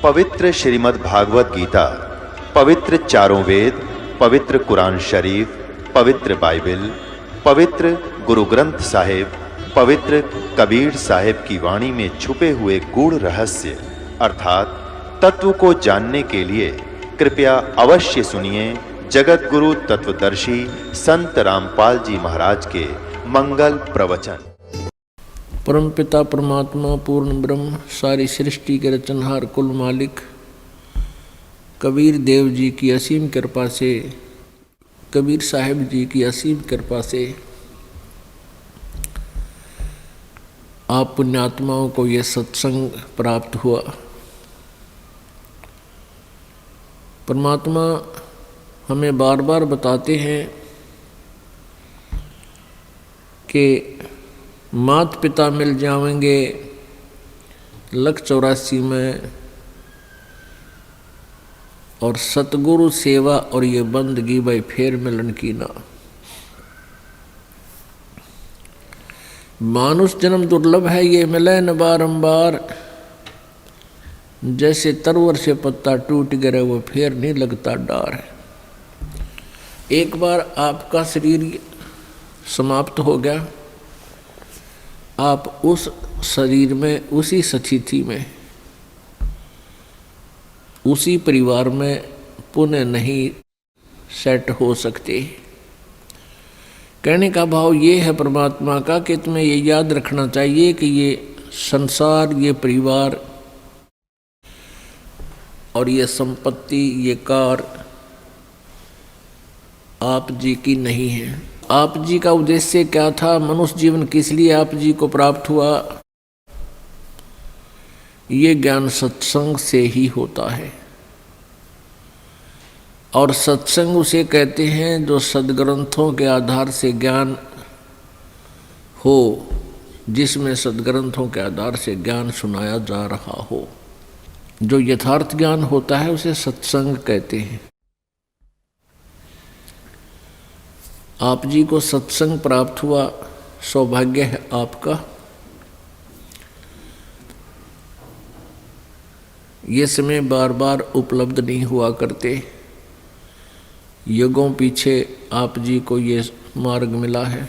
पवित्र श्रीमद् भागवत गीता, पवित्र चारों वेद, पवित्र कुरान शरीफ, पवित्र बाइबल, पवित्र गुरु ग्रंथ साहिब, पवित्र कबीर साहिब की वाणी में छुपे हुए गूढ़ रहस्य अर्थात तत्व को जानने के लिए कृपया अवश्य सुनिए जगत गुरु तत्वदर्शी संत रामपाल जी महाराज के मंगल प्रवचन। परमपिता परमात्मा पूर्ण ब्रह्म सारी सृष्टि के रचनहार कुल मालिक कबीर देव जी की असीम कृपा से, कबीर साहिब जी की असीम कृपा से आप पुण्यात्माओं को यह सत्संग प्राप्त हुआ। परमात्मा हमें बार बार बताते हैं कि मात पिता मिल जाएंगे 184 में, और सतगुरु सेवा और ये बंदगी भाई फेर मिलन की ना। मानुष जन्म दुर्लभ है, ये मिले न बारंबार, जैसे तरवर से पत्ता टूट गिरे वो फेर नहीं लगता डार है। एक बार आपका शरीर समाप्त हो गया, आप उस शरीर में, उसी स्थिति में, उसी परिवार में पुनः नहीं सेट हो सकते। कहने का भाव ये है परमात्मा का कि तुम्हें ये याद रखना चाहिए कि ये संसार, ये परिवार और ये संपत्ति, ये कार आप जी की नहीं है। आप जी का उद्देश्य क्या था? मनुष्य जीवन किस लिए आप जी को प्राप्त हुआ? ये ज्ञान सत्संग से ही होता है, और सत्संग उसे कहते हैं जो सदग्रंथों के आधार से ज्ञान हो, जिसमें सदग्रंथों के आधार से ज्ञान सुनाया जा रहा हो। जो यथार्थ ज्ञान होता है उसे सत्संग कहते हैं। आप जी को सत्संग प्राप्त हुआ, सौभाग्य है आपका। ये समय बार बार उपलब्ध नहीं हुआ करते। युगों पीछे आप जी को ये मार्ग मिला है।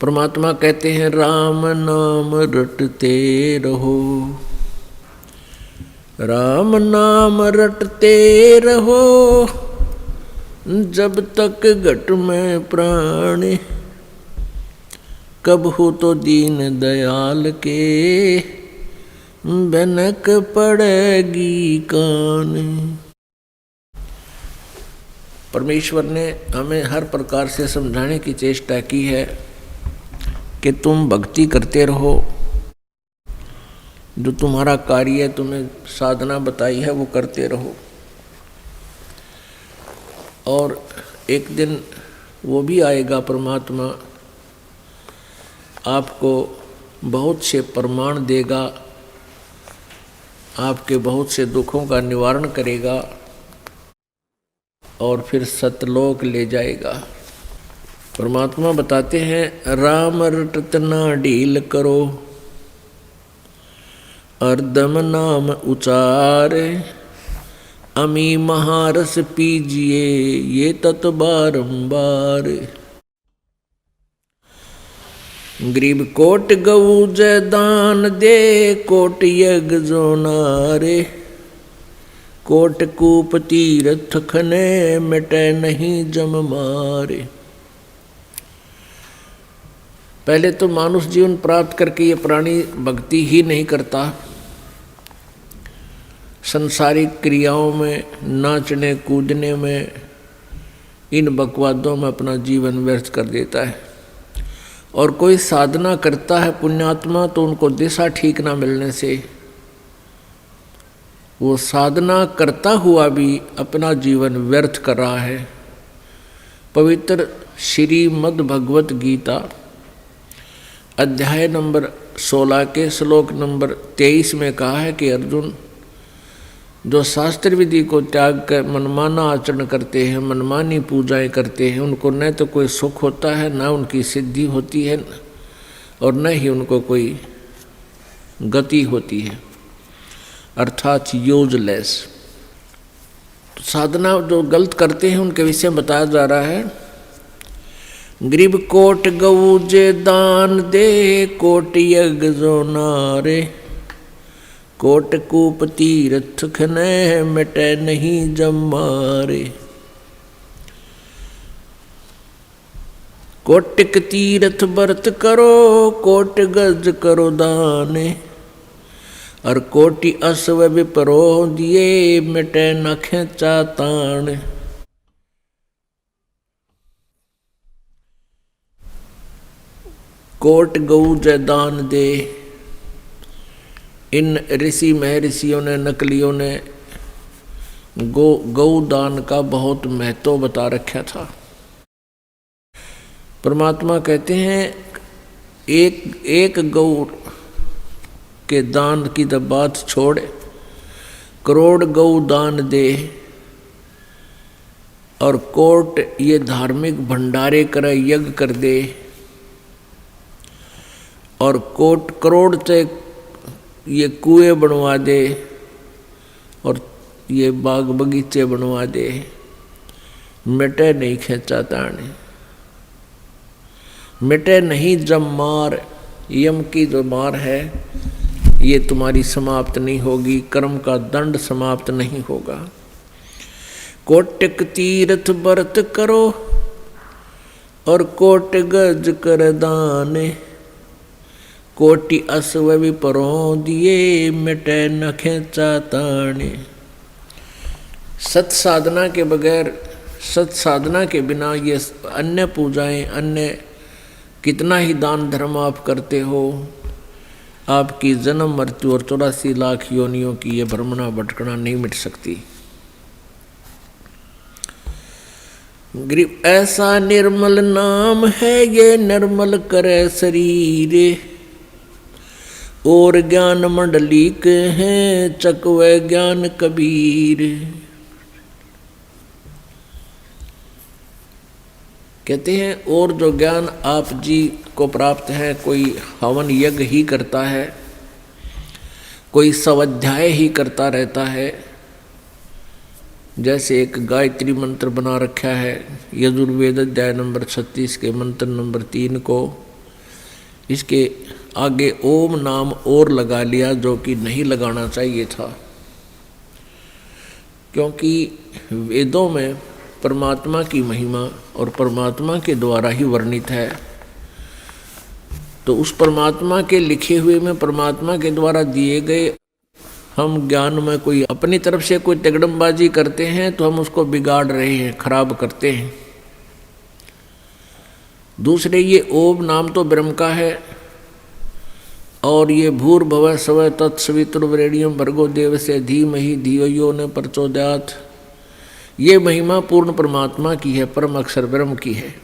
परमात्मा कहते हैं राम नाम रटते रहो, राम नाम रटते रहो, जब तक घट में प्राण, कब हो तो दीन दयाल के, बनक पड़ेगी कान। परमेश्वर ने हमें हर प्रकार से समझाने की चेष्टा की है कि तुम भक्ति करते रहो, जो तुम्हारा कार्य तुम्हें साधना बताई है वो करते रहो। और एक दिन वो भी आएगा, परमात्मा आपको बहुत से प्रमाण देगा, आपके बहुत से दुखों का निवारण करेगा और फिर सतलोक ले जाएगा। परमात्मा बताते हैं राम रटत ना ढील करो, अर्दम नाम उचारे, अमी महारस पीजिए ये तत् बारंबार। गरीब कोट गऊ जय दान दे, कोट यज्ञ जो नारे, कोट कूप तीर्थ खने, मिटे नहीं जम मारे। पहले तो मानुष जीवन प्राप्त करके ये प्राणी भक्ति ही नहीं करता, संसारिक क्रियाओं में, नाचने कूदने में, इन बकवादों में अपना जीवन व्यर्थ कर देता है। और कोई साधना करता है पुण्यात्मा, तो उनको दिशा ठीक ना मिलने से वो साधना करता हुआ भी अपना जीवन व्यर्थ कर रहा है। पवित्र श्रीमद् भगवत गीता अध्याय नंबर 16 के श्लोक नंबर 23 में कहा है कि अर्जुन, जो शास्त्र विधि को त्याग कर मनमाना आचरण करते हैं, मनमानी पूजाएं करते हैं, उनको न तो कोई सुख होता है, न उनकी सिद्धि होती है, और न ही उनको कोई गति होती है। अर्थात यूजलेस। तो साधना जो गलत करते हैं उनके विषय में बताया जा रहा है। गरीब कोट गऊ जे दान दे, कोट यज्ञ जो नारे, कोट कूप तीर्थ खने, मिटे नहीं जमारे। कोटिक तीर्थ व्रत करो, कोट गज करो दाने, और कोटि अश्व विपरो दिए, मिटे न खेचा ताण। कोट गऊ जय दान दे। इन ऋषि महर्षियों ने, नकलियों ने गौ दान का बहुत महत्व बता रखा था। परमात्मा कहते हैं एक गौ के दान की तो बात छोड़, करोड़ गौ दान दे, और कोट ये धार्मिक भंडारे करे, यज्ञ कर दे, और कोट करोड़ से ये कुएं बनवा दे, और ये बाग बगीचे बनवा दे, मिटे नहीं खेचा ताने, मिटे नहीं जब मार। यम की जो मार है ये तुम्हारी समाप्त नहीं होगी, कर्म का दंड समाप्त नहीं होगा। कोटिक तीर्थ व्रत करो, और कोट गज कर दाने, कोटि अश्व विपरो दिए, मिटे न खेचा ताने। सत साधना के बगैर, सत साधना के बिना ये अन्य पूजाएं, अन्य कितना ही दान धर्म आप करते हो, आपकी जन्म मृत्यु और 84 लाख योनियों की ये भ्रमणा भटकना नहीं मिट सकती। गरीब ऐसा निर्मल नाम है, ये निर्मल करे शरीर, और ज्ञान मंडलीक हैं, चकवे ज्ञान कबीर। कहते हैं और जो ज्ञान आप जी को प्राप्त है, कोई हवन यज्ञ ही करता है, कोई स्वाध्याय ही करता रहता है। जैसे एक गायत्री मंत्र बना रखा है यजुर्वेद अध्याय नंबर 36 के मंत्र नंबर 3 को, इसके आगे ओम नाम और लगा लिया, जो कि नहीं लगाना चाहिए था, क्योंकि वेदों में परमात्मा की महिमा और परमात्मा के द्वारा ही वर्णित है। तो उस परमात्मा के लिखे हुए में, परमात्मा के द्वारा दिए गए हम ज्ञान में कोई अपनी तरफ से कोई तिगड़मबाजी करते हैं तो हम उसको बिगाड़ रहे हैं, खराब करते हैं। दूसरे ये ओम नाम तो ब्रह्म का है, और ये भूर्भुवः स्वः तत्सवितुर्वरेण्यं भर्गो देवस्य धीमहि धियो यो न प्रचोदयात्, ये महिमा पूर्ण परमात्मा की है, परम अक्षर ब्रह्म की है।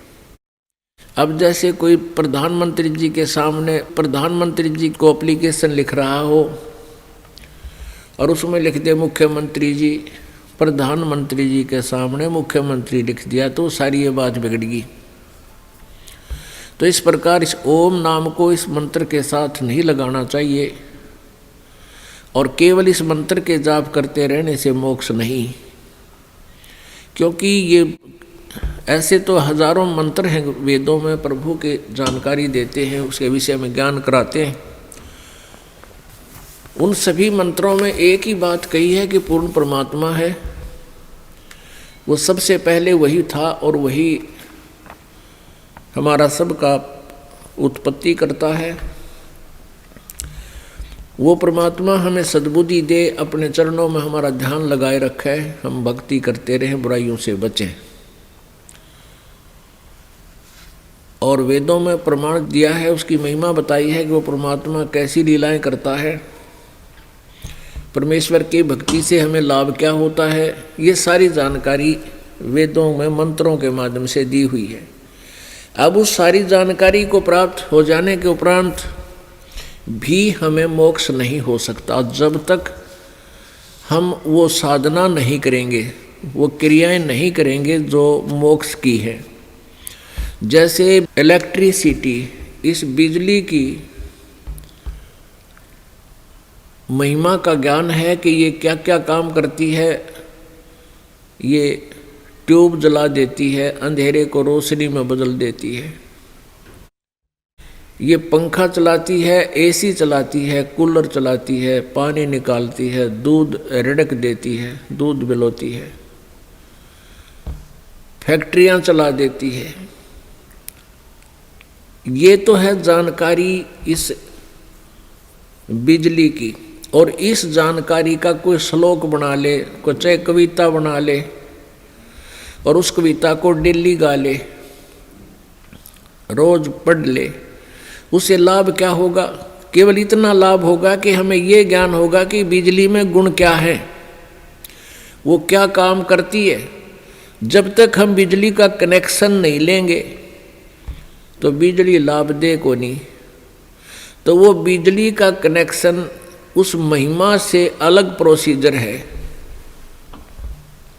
अब जैसे कोई प्रधानमंत्री जी के सामने प्रधानमंत्री जी को एप्लीकेशन लिख रहा हो और उसमें लिख दे मुख्यमंत्री जी, प्रधानमंत्री जी के सामने मुख्यमंत्री लिख दिया तो सारी ये बात बिगड़गी। तो इस प्रकार इस ओम नाम को इस मंत्र के साथ नहीं लगाना चाहिए, और केवल इस मंत्र के जाप करते रहने से मोक्ष नहीं, क्योंकि ये ऐसे तो हजारों मंत्र हैं वेदों में, प्रभु के जानकारी देते हैं, उसके विषय में ज्ञान कराते हैं। उन सभी मंत्रों में एक ही बात कही है कि पूर्ण परमात्मा है, वो सबसे पहले वही था और वही हमारा सबका उत्पत्ति करता है। वो परमात्मा हमें सद्बुद्धि दे, अपने चरणों में हमारा ध्यान लगाए रखे, हम भक्ति करते रहें, बुराइयों से बचें। और वेदों में प्रमाण दिया है, उसकी महिमा बताई है कि वो परमात्मा कैसी लीलाएं करता है, परमेश्वर की भक्ति से हमें लाभ क्या होता है, ये सारी जानकारी वेदों में मंत्रों के माध्यम से दी हुई है। अब उस सारी जानकारी को प्राप्त हो जाने के उपरांत भी हमें मोक्ष नहीं हो सकता जब तक हम वो साधना नहीं करेंगे, वो क्रियाएं नहीं करेंगे जो मोक्ष की है। जैसे इलेक्ट्रिसिटी, इस बिजली की महिमा का ज्ञान है कि ये क्या क्या काम करती है। ये ट्यूब जला देती है, अंधेरे को रोशनी में बदल देती है। ये पंखा चलाती है, एसी चलाती है, कूलर चलाती है, पानी निकालती है, दूध रिड़क देती है, दूध बिलोती है, फैक्ट्रियां चला देती है। ये तो है जानकारी इस बिजली की। और इस जानकारी का कोई श्लोक बना ले, कोई चाहे कविता बना ले और उस कविता को डेली गा ले, रोज पढ़ ले, उससे लाभ क्या होगा? केवल इतना लाभ होगा कि हमें ये ज्ञान होगा कि बिजली में गुण क्या है, वो क्या काम करती है। जब तक हम बिजली का कनेक्शन नहीं लेंगे तो बिजली लाभ दे को नहीं। तो वो बिजली का कनेक्शन उस महिमा से अलग प्रोसीजर है,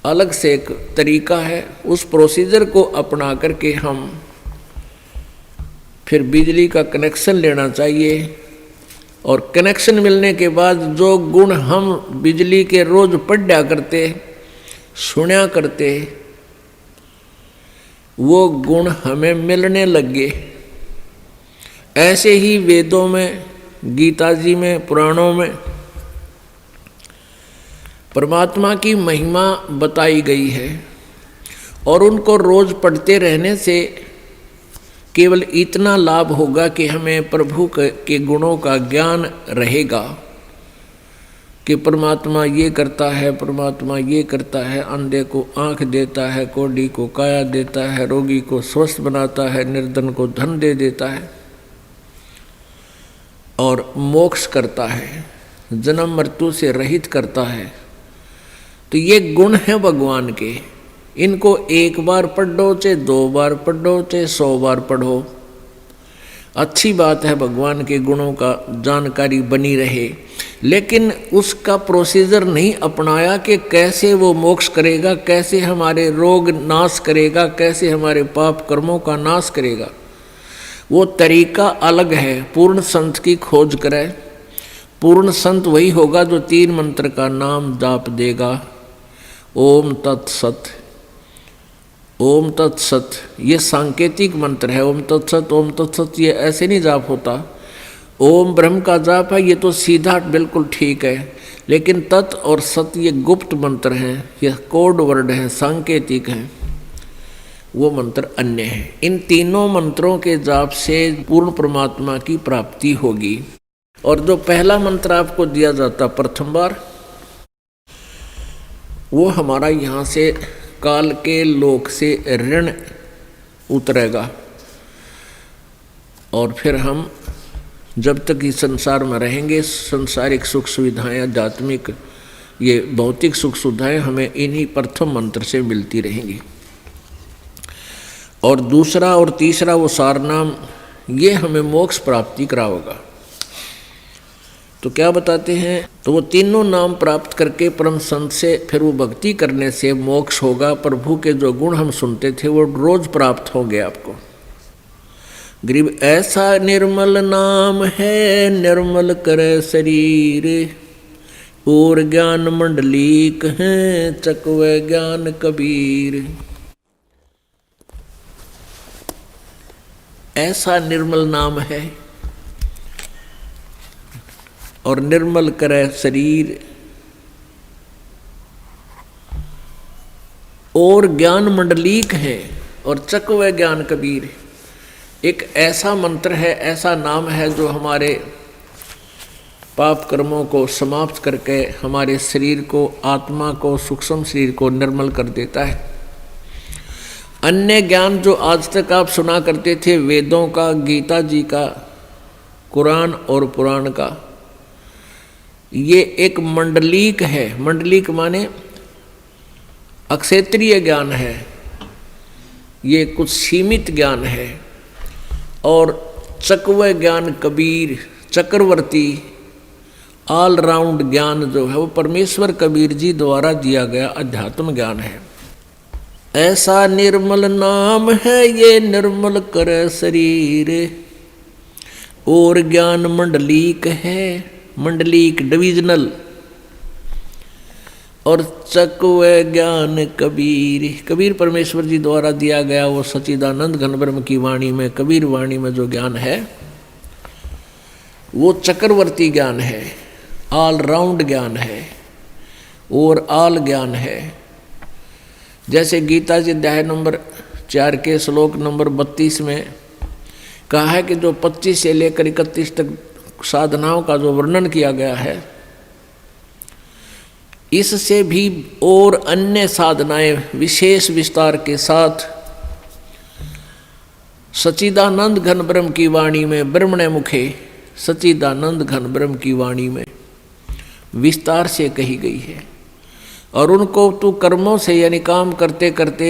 अलग से एक तरीका है। उस प्रोसीजर को अपना करके हम फिर बिजली का कनेक्शन लेना चाहिए। और कनेक्शन मिलने के बाद जो गुण हम बिजली के रोज पढ़ा करते, सुना करते, वो गुण हमें मिलने लगे। ऐसे ही वेदों में, गीता जी में, पुराणों में परमात्मा की महिमा बताई गई है। और उनको रोज पढ़ते रहने से केवल इतना लाभ होगा कि हमें प्रभु के गुणों का ज्ञान रहेगा कि परमात्मा ये करता है, परमात्मा ये करता है, अंधे को आँख देता है, कोढ़ी को काया देता है, रोगी को स्वस्थ बनाता है, निर्धन को धन दे देता है और मोक्ष करता है, जन्म मृत्यु से रहित करता है। तो ये गुण है भगवान के। इनको एक बार पढ़ो, चाहे 2 बार पढ़ो, चाहे 100 बार पढ़ो, अच्छी बात है, भगवान के गुणों का जानकारी बनी रहे। लेकिन उसका प्रोसीजर नहीं अपनाया कि कैसे वो मोक्ष करेगा, कैसे हमारे रोग नाश करेगा, कैसे हमारे पाप कर्मों का नाश करेगा। वो तरीका अलग है। पूर्ण संत की खोज करे। पूर्ण संत वही होगा जो 3 मंत्र का नाम जाप देगा। ओम तत्सत, ओम तत्सत, ये सांकेतिक मंत्र है। ओम तत्सत, ओम तत्सत, ये ऐसे नहीं जाप होता। ओम ब्रह्म का जाप है, ये तो सीधा बिल्कुल ठीक है। लेकिन तत् और सत ये गुप्त मंत्र हैं, ये कोड वर्ड हैं, सांकेतिक हैं, वो मंत्र अन्य है। इन तीनों मंत्रों के जाप से पूर्ण परमात्मा की प्राप्ति होगी। और जो पहला मंत्र आपको दिया जाता प्रथम बार, वो हमारा यहाँ से काल के लोक से ऋण उतरेगा। और फिर हम जब तक इस संसार में रहेंगे, संसारिक सुख सुविधाएं, आध्यात्मिक ये भौतिक सुख सुविधाएं हमें इन्हीं प्रथम मंत्र से मिलती रहेंगी। और दूसरा और तीसरा वो सारनाम, ये हमें मोक्ष प्राप्ति कराओगा। तो क्या बताते हैं? तो वो तीनों नाम प्राप्त करके परम संत से फिर वो भक्ति करने से मोक्ष होगा। प्रभु के जो गुण हम सुनते थे वो रोज प्राप्त होंगे आपको। गरीब ऐसा निर्मल नाम है, निर्मल करे शरीर, और ज्ञान मंडलीक है, चकवे ज्ञान कबीर। ऐसा निर्मल नाम है और निर्मल करे शरीर, और ज्ञान मंडलीक है, और चकवे ज्ञान कबीर। एक ऐसा मंत्र है, ऐसा नाम है जो हमारे पाप कर्मों को समाप्त करके हमारे शरीर को, आत्मा को, सूक्ष्म शरीर को निर्मल कर देता है। अन्य ज्ञान जो आज तक आप सुना करते थे, वेदों का, गीता जी का, कुरान और पुराण का, ये एक मंडलीक है। मंडलीक माने अक्षेत्रीय ज्ञान है, ये कुछ सीमित ज्ञान है। और चकवे ज्ञान कबीर, चक्रवर्ती ऑलराउंड ज्ञान जो है वो परमेश्वर कबीर जी द्वारा दिया गया अध्यात्म ज्ञान है। ऐसा निर्मल नाम है ये, निर्मल करे शरीर, और ज्ञान मंडलीक है, मंडलीक डिविजनल। और चकवे ज्ञान कबीर, कबीर परमेश्वर जी द्वारा दिया गया वो सच्चिदानंद घन ब्रह्म की वाणी में, कबीर वाणी में जो ज्ञान है वो चक्रवर्ती ज्ञान है, ऑल राउंड ज्ञान है और ऑल ज्ञान है। जैसे गीता जी अध्याय नंबर 4 के श्लोक नंबर 32 में कहा है कि जो 25 से लेकर 31 तक साधनाओं का जो वर्णन किया गया है, इससे भी और अन्य साधनाएं विशेष विस्तार के साथ सच्चिदानंद घन ब्रह्म की वाणी में, ब्रह्मणे मुखे सच्चिदानंद घन ब्रह्म की वाणी में विस्तार से कही गई है। और उनको तू कर्मों से यानी काम करते करते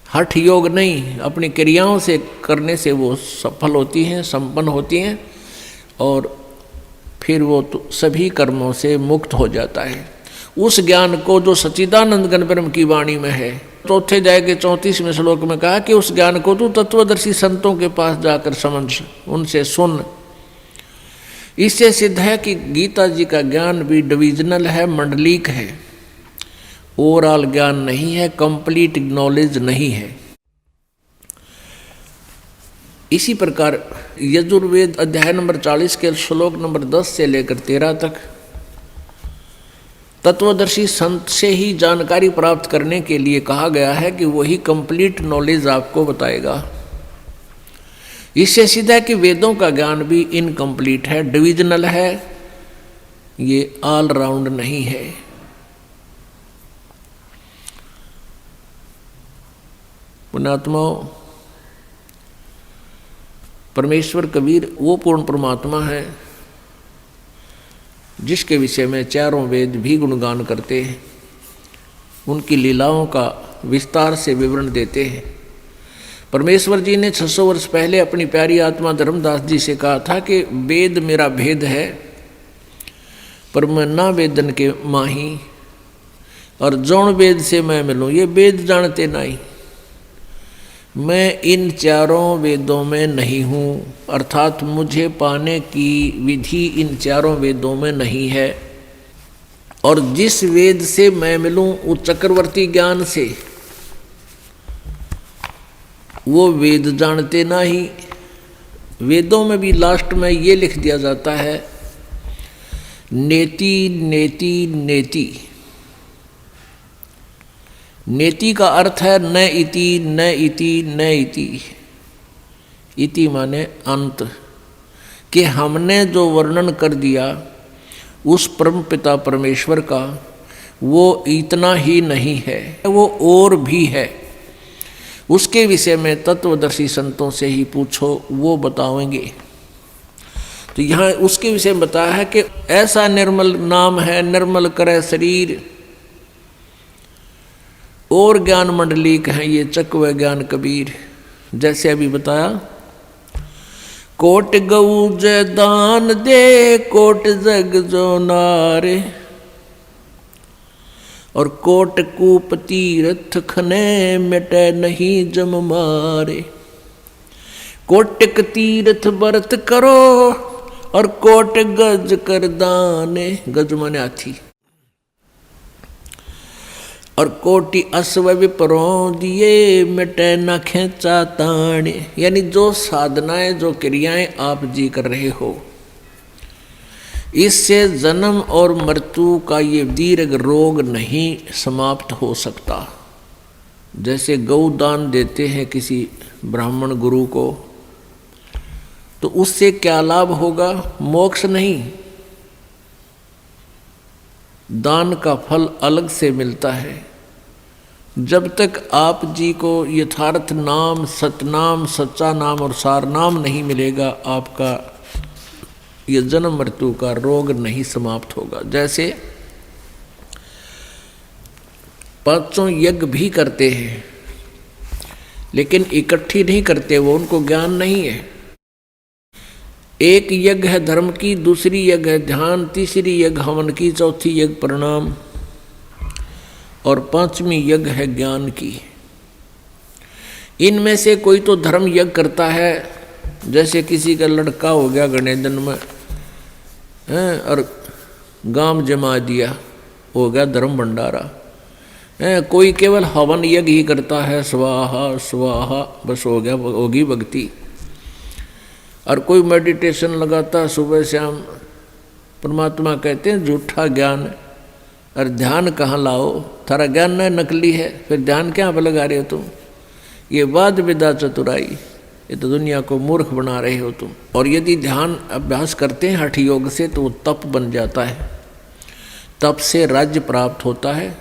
हठ योग नहीं, अपनी क्रियाओं से करने से वो सफल होती हैं, संपन्न होती हैं और फिर वो तो सभी कर्मों से मुक्त हो जाता है। उस ज्ञान को जो सच्चिदानंद घन ब्रह्म की वाणी में है, चौथे अध्याय के 34वें श्लोक में कहा कि उस ज्ञान को तू तत्वदर्शी संतों के पास जाकर समझ, उनसे सुन। इससे सिद्ध है कि गीता जी का ज्ञान भी डिविजनल है, मंडलीक है, ओवरऑल ज्ञान नहीं है, कंप्लीट नॉलेज नहीं है। इसी प्रकार यजुर्वेद अध्याय नंबर 40 के श्लोक नंबर 10 से लेकर 13 तक तत्वदर्शी संत से ही जानकारी प्राप्त करने के लिए कहा गया है कि वही कंप्लीट नॉलेज आपको बताएगा। इससे सीधा है कि वेदों का ज्ञान भी इनकम्प्लीट है, डिविजनल है, ये ऑल राउंड नहीं है। पुण्यात्माओं, परमेश्वर कबीर वो पूर्ण परमात्मा है जिसके विषय में चारों वेद भी गुणगान करते हैं, उनकी लीलाओं का विस्तार से विवरण देते हैं। परमेश्वर जी ने 600 वर्ष पहले अपनी प्यारी आत्मा धर्मदास जी से कहा था कि वेद मेरा भेद है, पर मैं ना वेदन के माही, और जौन वेद से मैं मिलूँ ये वेद जानते नहीं। मैं इन चारों वेदों में नहीं हूँ, अर्थात मुझे पाने की विधि इन चारों वेदों में नहीं है। और जिस वेद से मैं मिलूँ उस चक्रवर्ती ज्ञान से, वो वेद जानते नहीं। वेदों में भी लास्ट में ये लिख दिया जाता है, नेति नेति नेति। नेति का अर्थ है न इति न इति न इति। इति माने अंत, कि हमने जो वर्णन कर दिया उस परम पिता परमेश्वर का, वो इतना ही नहीं है, वो और भी है। उसके विषय में तत्वदर्शी संतों से ही पूछो, वो बताएंगे। तो यहाँ उसके विषय में बताया है कि ऐसा निर्मल नाम है, निर्मल करे शरीर, और ज्ञान मंडलीक है ये चकवे ज्ञान कबीर। जैसे अभी बताया, कोट गऊ जय दान दे, कोट जग जो नारे, और कोट कूप तीर्थ खने, मिटे नहीं जम मारे। कोटिक तीर्थ व्रत करो, और कोट गज कर दाने, गज माने हाथी, और कोटि अश्व विपरों दिए, मिटे न खेचा ताने। यानी जो साधनाएं, जो क्रियाएं आप जी कर रहे हो, इससे जन्म और मृत्यु का ये दीर्घ रोग नहीं समाप्त हो सकता। जैसे गौ दान देते हैं किसी ब्राह्मण गुरु को, तो उससे क्या लाभ होगा? मोक्ष नहीं, दान का फल अलग से मिलता है। जब तक आप जी को यथार्थ नाम, सतनाम, सच्चा नाम और सार नाम नहीं मिलेगा, आपका ये जन्म मृत्यु का रोग नहीं समाप्त होगा। जैसे पांचों यज्ञ भी करते हैं, लेकिन इकट्ठी नहीं करते, वो उनको ज्ञान नहीं है। एक यज्ञ है धर्म की, दूसरी यज्ञ है ध्यान, तीसरी यज्ञ हवन की, चौथी यज्ञ प्रणाम, और पांचवी यज्ञ है ज्ञान की। इनमें से कोई तो धर्म यज्ञ करता है, जैसे किसी का लड़का हो गया गणेश जन्म में, और गांव जमा दिया, हो गया धर्म भंडारा। कोई केवल हवन यज्ञ ही करता है, स्वाहा स्वाहा, बस हो गया, होगी भक्ति। और कोई मेडिटेशन लगाता सुबह शाम। परमात्मा कहते हैं झूठा ज्ञान, और ध्यान कहाँ लाओ, थारा ज्ञान न नकली है, फिर ध्यान क्या पर लगा रहे हो तुम? ये वाद विदा चतुराई, ये तो दुनिया को मूर्ख बना रहे हो तुम। और यदि ध्यान अभ्यास करते हैं हठ योग से तो वो तप बन जाता है, तप से राज्य प्राप्त होता है।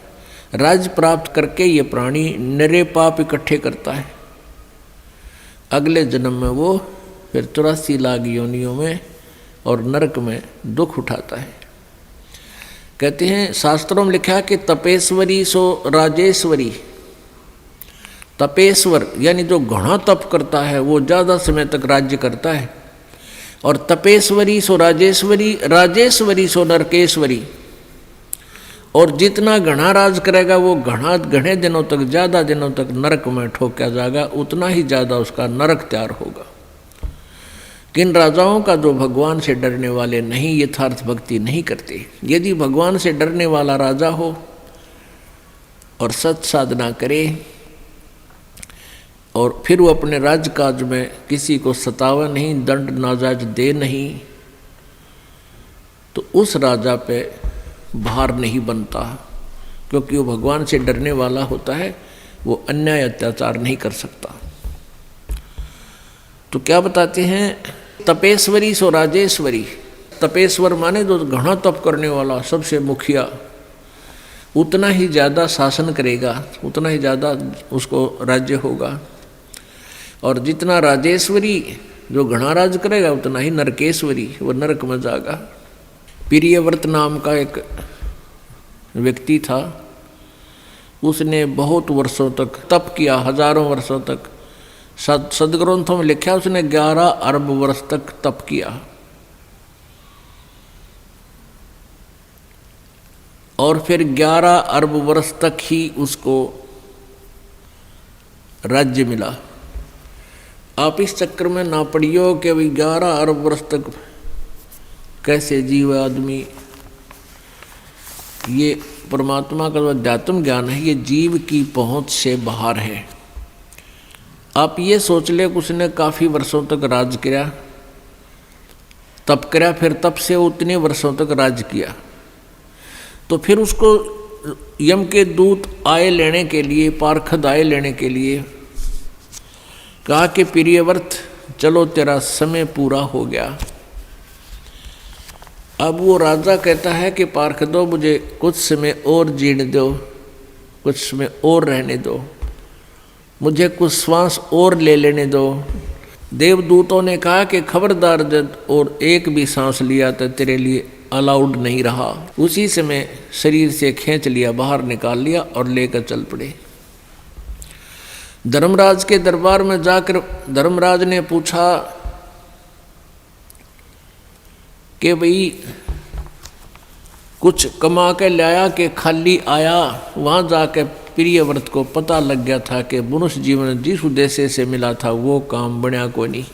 राज्य प्राप्त करके ये प्राणी निरे पाप इकट्ठे करता है, अगले जन्म में वो फिर 84 लाख योनियों में और नरक में दुख उठाता है। कहते हैं शास्त्रों में लिखा कि तपेश्वरी सो राजेश्वरी। तपेश्वर यानी जो घना तप करता है वो ज़्यादा समय तक राज्य करता है, और तपेश्वरी सो राजेश्वरी, राजेश्वरी सो नरकेश्वरी। और जितना घना राज करेगा वो घने दिनों तक, ज़्यादा दिनों तक नरक में ठोका जाएगा, उतना ही ज़्यादा उसका नरक तैयार होगा। किन राजाओं का जो भगवान से डरने वाले नहीं, यथार्थ भक्ति नहीं करते। यदि भगवान से डरने वाला राजा हो और सत साधना करे और फिर वो अपने राजकाज में किसी को सतावा नहीं, दंड नाजायज दे नहीं, तो उस राजा पे भार नहीं बनता, क्योंकि वो भगवान से डरने वाला होता है, वो अन्याय अत्याचार नहीं कर सकता। तो क्या बताते हैं, तपेश्वरी सो राजेश्वरी। तपेश्वर माने जो घना तप करने वाला, सबसे मुखिया, उतना ही ज़्यादा शासन करेगा, उतना ही ज़्यादा उसको राज्य होगा। और जितना राजेश्वरी, जो घना राज करेगा, उतना ही नरकेश्वरी, वो नरक में जाएगा। प्रियव्रत नाम का एक व्यक्ति था, उसने बहुत वर्षों तक तप किया, हजारों वर्षों तक। सदग्रंथों में लिखा उसने 11 अरब वर्ष तक तप किया, और फिर 11 अरब वर्ष तक ही उसको राज्य मिला। आप इस चक्कर में ना पड़ियो कि भाई 11 अरब वर्ष तक कैसे जीव आदमी। ये परमात्मा का जो अध्यात्म ज्ञान है, ये जीव की पहुंच से बाहर है। आप ये सोच ले कि उसने काफ़ी वर्षों तक राज किया, तप किया, फिर तप से उतने वर्षों तक राज किया, तो फिर उसको यम के दूत आए लेने के लिए, पार्षद आए लेने के लिए कहा कि प्रियव्रत चलो तेरा समय पूरा हो गया। अब वो राजा कहता है कि पार्षदों मुझे कुछ समय और जीने दो, कुछ समय और रहने दो, मुझे कुछ श्वास और ले लेने दो। देवदूतों ने कहा कि खबरदार, जब और एक भी सांस लिया तो तेरे लिए अलाउड नहीं रहा। उसी समय शरीर से खींच लिया, बाहर निकाल लिया और लेकर चल पड़े। धर्मराज के दरबार में जाकर धर्मराज ने पूछा कि भाई कुछ कमा के लाया कि खाली आया। वहाँ जाकर प्रियव्रत को पता लग गया था कि मनुष्य जीवन जिस उद्देश्य से मिला था वो काम बना को नहीं।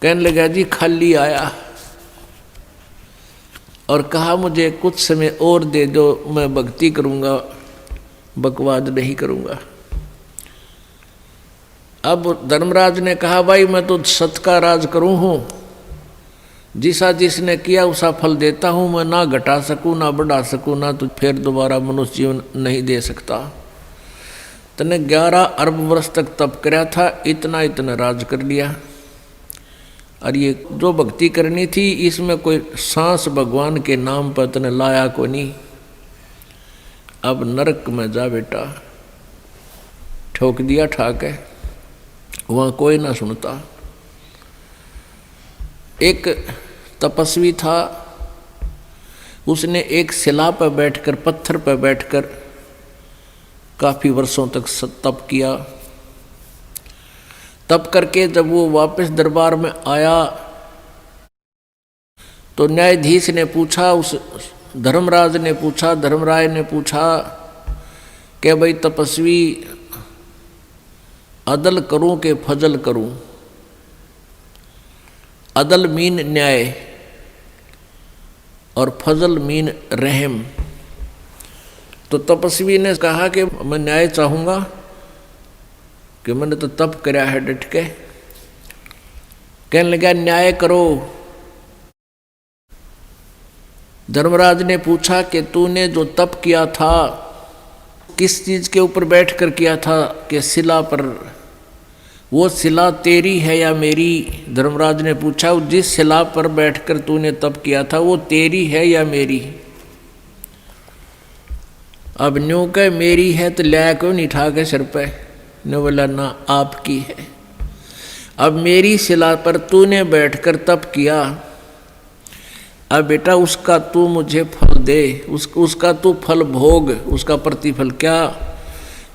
कहने लगा जी खाली आया और कहा मुझे कुछ समय और दे दो, मैं भक्ति करूँगा, बकवाद नहीं करूँगा। अब धर्मराज ने कहा भाई मैं तो सत का राज करूँ हूँ, जिसा जिसने किया उसा फल देता हूँ, मैं ना घटा सकूँ ना बढ़ा सकूँ, ना तो फिर दोबारा मनुष्य जीवन नहीं दे सकता। तने 11 अरब वर्ष तक तप कराया था, इतना इतना राज कर लिया। और ये जो भक्ति करनी थी इसमें कोई सांस भगवान के नाम पर तने लाया को नहीं। अब नरक में जा बेटा, ठोक दिया ठाके, वहाँ कोई ना सुनता। एक तपस्वी था, उसने एक शिला पर बैठकर, पत्थर पर बैठकर काफ़ी वर्षों तक तप किया। तप करके जब वो वापस दरबार में आया तो न्यायाधीश ने पूछा, उस धर्मराज ने पूछा, धर्मराय ने पूछा कि भाई तपस्वी अदल करूं कि फजल करूं। अदल मीन न्याय और फजल मीन रहम। तो तपस्वी ने कहा कि मैं न्याय चाहूंगा कि मैंने तो तप कराया है डट के। कहने लगा न्याय करो। धर्मराज ने पूछा कि तूने जो तप किया था किस चीज के ऊपर बैठकर किया था? कि शिला पर। वो शिला तेरी है या मेरी? धर्मराज ने पूछा जिस शिला पर बैठकर तूने तप किया था वो तेरी है या मेरी? अब न्यू कह मेरी है तो लिया क्यों नहीं ठा के सिर पे? ने बोला ना आपकी है। अब मेरी शिला पर तूने बैठकर तप किया, अब बेटा उसका तू मुझे फल दे, उसका तू फल भोग। उसका प्रतिफल क्या?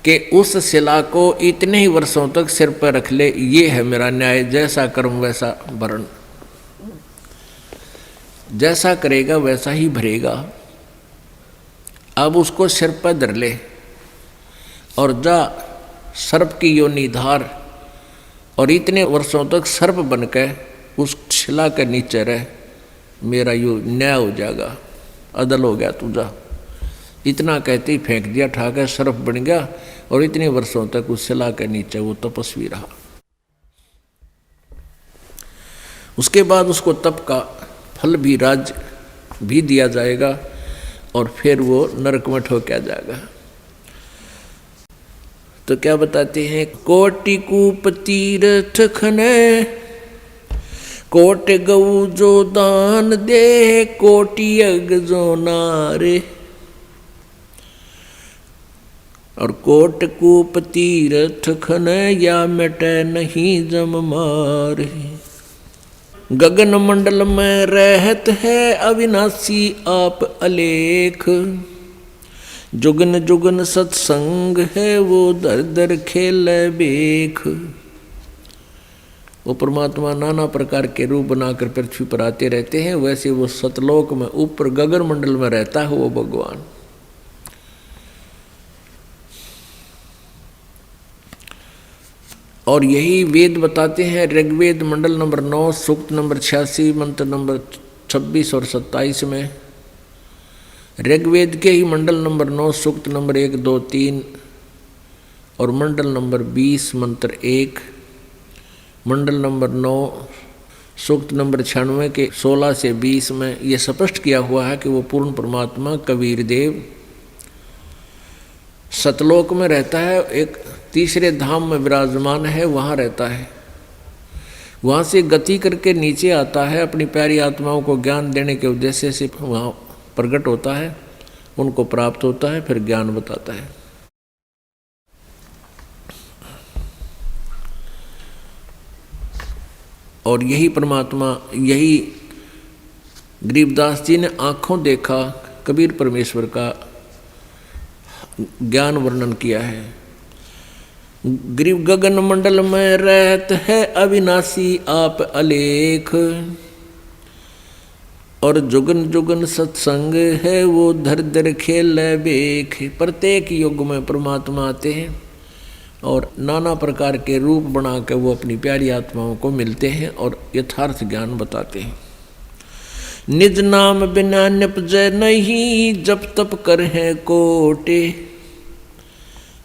कि उस शिला को इतने ही वर्षों तक सिर पर रख ले। ये है मेरा न्याय। जैसा कर्म वैसा भरण, जैसा करेगा वैसा ही भरेगा। अब उसको सिर पर धर ले और जा सर्प की योनि धार और इतने वर्षों तक सर्प बनकर उस शिला के नीचे रह। मेरा यो न्याय हो जाएगा, अदल हो गया तुझा। इतना कहते ही फेंक दिया, ठाकर सर्प बन गया और इतने वर्षों तक उस शिला के नीचे वो तपस्वी रहा। उसके बाद उसको तप का फल भी राज्य भी दिया जाएगा और फिर वो नरक में ठोका जाएगा। तो क्या बताते हैं? कोटि कूप तीर्थ खने, कोट गऊ जो दान दे, कोटि यज्ञ जो नारे। और कोट कूप तीर्थ खने, या मिटे नहीं जम मारे। गगन मंडल में रहत है अविनाशी आप अलेख, जुगन जुगन सत्संग है वो दर दर खेल बेख। वो परमात्मा नाना प्रकार के रूप बनाकर पृथ्वी पर आते रहते हैं, वैसे वो सतलोक में ऊपर गगन मंडल में रहता है वो भगवान। और यही वेद बताते हैं। ऋग्वेद मंडल नंबर 9 सूक्त नंबर 86 मंत्र नंबर 26 और 27 में। ऋग्वेद के ही मंडल नंबर 9 सूक्त नंबर 1, 2, 3 और मंडल नंबर 20 मंत्र 1, मंडल नंबर 9 सूक्त नंबर 96 के 16 से 20 में ये स्पष्ट किया हुआ है कि वो पूर्ण परमात्मा कबीर देव सतलोक में रहता है। एक तीसरे धाम में विराजमान है, वहाँ रहता है। वहाँ से गति करके नीचे आता है, अपनी प्यारी आत्माओं को ज्ञान देने के उद्देश्य से वहाँ प्रकट होता है, उनको प्राप्त होता है, फिर ज्ञान बताता है। और यही परमात्मा, यही गरीबदास जी ने आंखों देखा कबीर परमेश्वर का ज्ञान वर्णन किया है। गरीब गगन मंडल में रहत है अविनाशी आप अलेख, और जुगन जुगन सत्संग है वो धर धर खेल बेख। प्रत्येक युग में परमात्मा आते हैं और नाना प्रकार के रूप बना के वो अपनी प्यारी आत्माओं को मिलते हैं और यथार्थ ज्ञान बताते हैं। निज नाम बिना निपजय नहीं, जप तप कर है कोटे,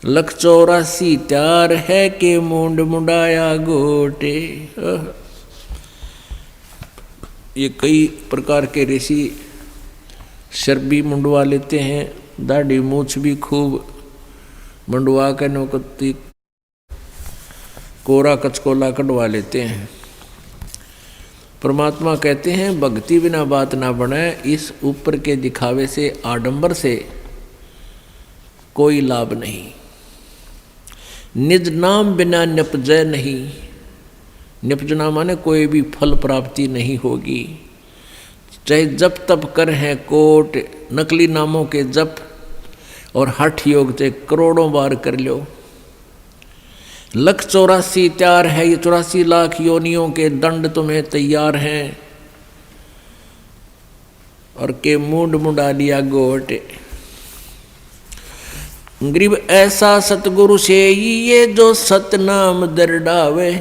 184 त्यार है के मुंड मुंडाया गोटे। ये कई प्रकार के ऋषि सिर भी मुंडवा लेते हैं, दाढ़ी मूछ भी खूब मुंडवा के नौकती कोरा कचकोला कटवा लेते हैं। परमात्मा कहते हैं भक्ति बिना बात ना बने, इस ऊपर के दिखावे से आडंबर से कोई लाभ नहीं। निज नाम बिना निपजय नहीं, निपजना माने कोई भी फल प्राप्ति नहीं होगी। चाहे जप तप कर हैं कोट, नकली नामों के जप और हठ योग से करोड़ों बार कर लो। 184 त्यार है, ये 84 लाख योनियों के दंड तुम्हें तैयार हैं, और के मुंड मुंडा लिया गोट। गरीब ऐसा सतगुरु से ये जो सतनाम दरडावे,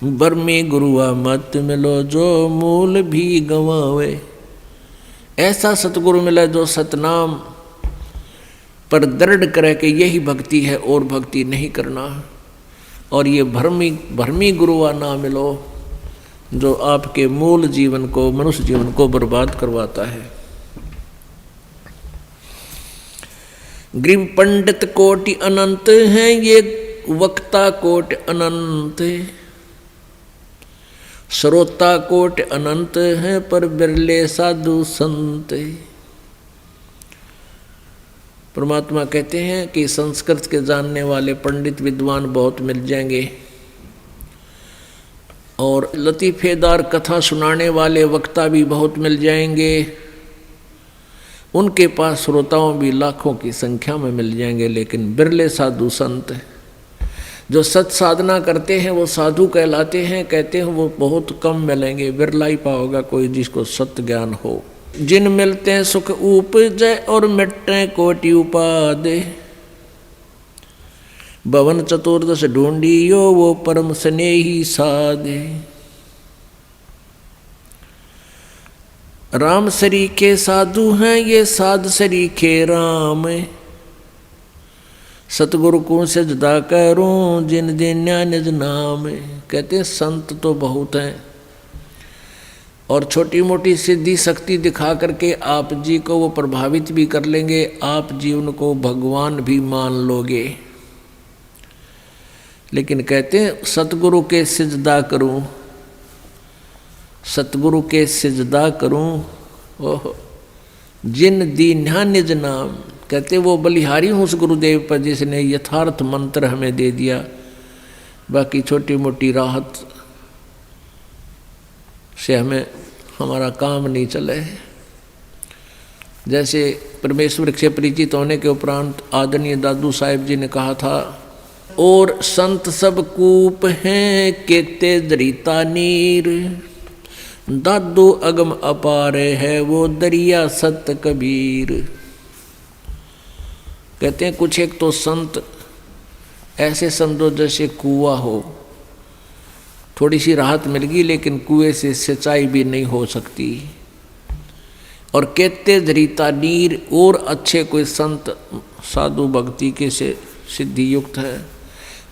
बर्मी गुरुआ मत मिलो जो मूल भी गंवावे। ऐसा सतगुरु मिला जो सतनाम पर दृढ़ करे कि यही भक्ति है और भक्ति नहीं करना। और ये भरमी गुरुआ ना मिलो जो आपके मूल जीवन को, मनुष्य जीवन को बर्बाद करवाता है। ग्रीव पंडित कोटि अनंत हैं, ये वक्ता कोटि अनंत, श्रोता कोटि अनंत हैं, पर बिरले साधु संत। परमात्मा कहते हैं कि संस्कृत के जानने वाले पंडित विद्वान बहुत मिल जाएंगे और लतीफेदार कथा सुनाने वाले वक्ता भी बहुत मिल जाएंगे। उनके पास श्रोताओं भी लाखों की संख्या में मिल जाएंगे, लेकिन बिरले साधु संत जो सत साधना करते हैं वो साधु कहलाते हैं। कहते हैं वो बहुत कम मिलेंगे, बिरला ही पाओगा कोई जिसको सत्य ज्ञान हो। जिन मिलते हैं सुख उपजय और मिटते कोटि उपादे, भवन चतुर्दश ढूंढियो वो परम स्नेही साधे। राम सरीखे साधु हैं, ये साध सरीखे राम, सतगुरु को सजदा करूं जिन दिन्या निज नाम। कहते हैं संत तो बहुत हैं और छोटी मोटी सिद्धि शक्ति दिखा करके आप जी को वो प्रभावित भी कर लेंगे, आप जी उनको भगवान भी मान लोगे। लेकिन कहते हैं सतगुरु के सिजदा करूं, सतगुरु के सिजदा करूं, ओह जिन दीन्हा निज नाम। कहते वो बलिहारी हूँ उस गुरुदेव पर जिसने यथार्थ मंत्र हमें दे दिया, बाकी छोटी मोटी राहत से हमारा काम नहीं चले। जैसे परमेश्वर से परिचित होने के उपरांत आदरणीय दादू साहेब जी ने कहा था, और संत सब कूप हैं केते दरिता नीर, दादू अगम अपारे है वो दरिया सत कबीर। कहते हैं कुछ एक तो संत ऐसे समझो जैसे कुआं हो, थोड़ी सी राहत मिल गई लेकिन कुएं से सिंचाई भी नहीं हो सकती। और कहते दरिता नीर, और अच्छे कोई संत साधु भक्ति के से सिद्धि युक्त है,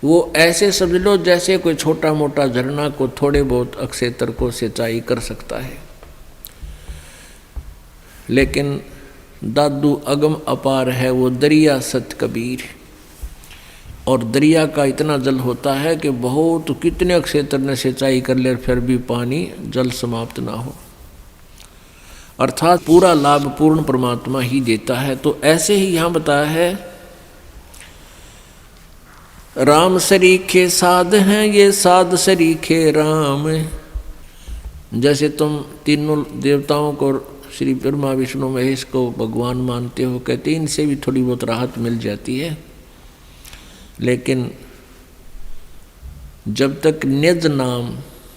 वो ऐसे समझ लो जैसे कोई छोटा मोटा झरना को थोड़े बहुत अक्षेत्र को सिंचाई कर सकता है। लेकिन दादू अगम अपार है वो दरिया सत कबीर। और दरिया का इतना जल होता है कि बहुत कितने क्षेत्र ने सिंचाई कर ले फिर भी पानी जल समाप्त ना हो, अर्थात पूरा लाभ पूर्ण परमात्मा ही देता है। तो ऐसे ही यहाँ बताया है, राम सरीखे साध हैं, ये साध सरीखे राम। जैसे तुम तीनों देवताओं को श्री ब्रह्मा विष्णु महेश को भगवान मानते हो, कहते इनसे भी थोड़ी बहुत राहत मिल जाती है, लेकिन जब तक निज नाम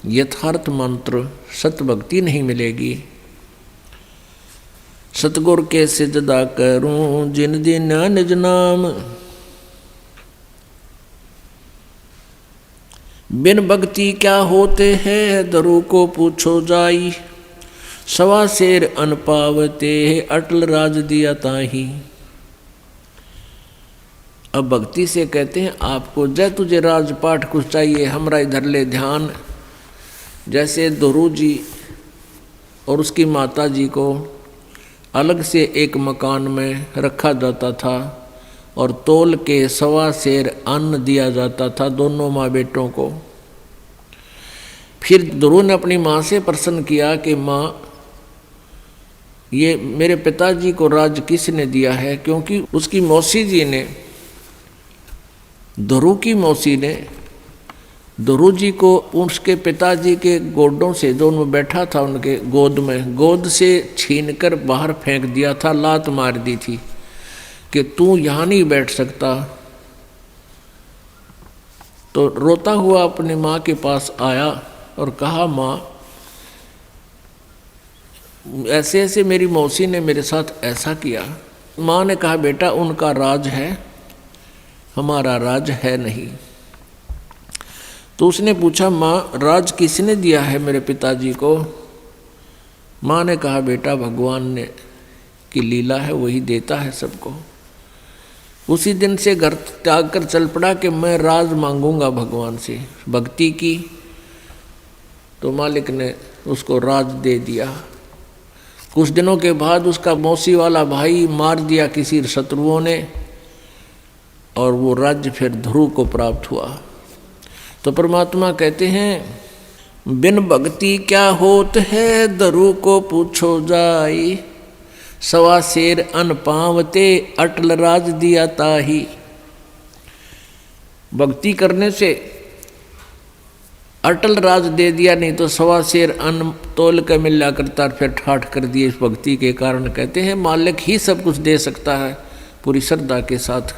यथार्थ मंत्र सत भक्ति नहीं मिलेगी। सतगुर के सिजदा करूं जिन दिन निज नाम, बिन भक्ति क्या होते हैं दरु को पूछो जाई, सवा शेर अन पावते अटल राज दिया ताही। अब भक्ति से कहते हैं आपको जय तुझे राजपाट कुछ चाहिए हमरा इधर ले ध्यान। जैसे दोरू जी और उसकी माता जी को अलग से एक मकान में रखा जाता था और तोल के सवा शेर अन्न दिया जाता था दोनों माँ बेटों को। फिर दोरू ने अपनी माँ से प्रश्न किया कि माँ ये मेरे पिताजी को राज किसने दिया है, क्योंकि उसकी मौसी जी ने, दोरू की मौसी ने दोरू जी को उसके पिताजी के गोडों से, जो उनमें बैठा था उनके गोद में, गोद से छीनकर बाहर फेंक दिया था, लात मार दी थी कि तू यहाँ नहीं बैठ सकता। तो रोता हुआ अपनी माँ के पास आया और कहा, माँ ऐसे ऐसे मेरी मौसी ने मेरे साथ ऐसा किया। माँ ने कहा, बेटा उनका राज है, हमारा राज है नहीं। तो उसने पूछा, माँ राज किसने दिया है मेरे पिताजी को? माँ ने कहा, बेटा भगवान ने की लीला है, वही देता है सबको। उसी दिन से घर त्याग कर चल पड़ा कि मैं राज मांगूंगा भगवान से। भक्ति की तो मालिक ने उसको राज दे दिया। कुछ दिनों के बाद उसका मौसी वाला भाई मार दिया किसी शत्रुओं ने, और वो राज्य फिर ध्रुव को प्राप्त हुआ। तो परमात्मा कहते हैं, बिन भक्ति क्या होत है, ध्रुव को पूछो जाई, सवा शेर अन पावते, अटल राज दिया ताही। भक्ति करने से अटल राज दे दिया, नहीं तो सवा शेर अन्न तोल के मिला करता, फिर ठाठ कर दिए। इस भक्ति के कारण कहते हैं मालिक ही सब कुछ दे सकता है। पूरी श्रद्धा के साथ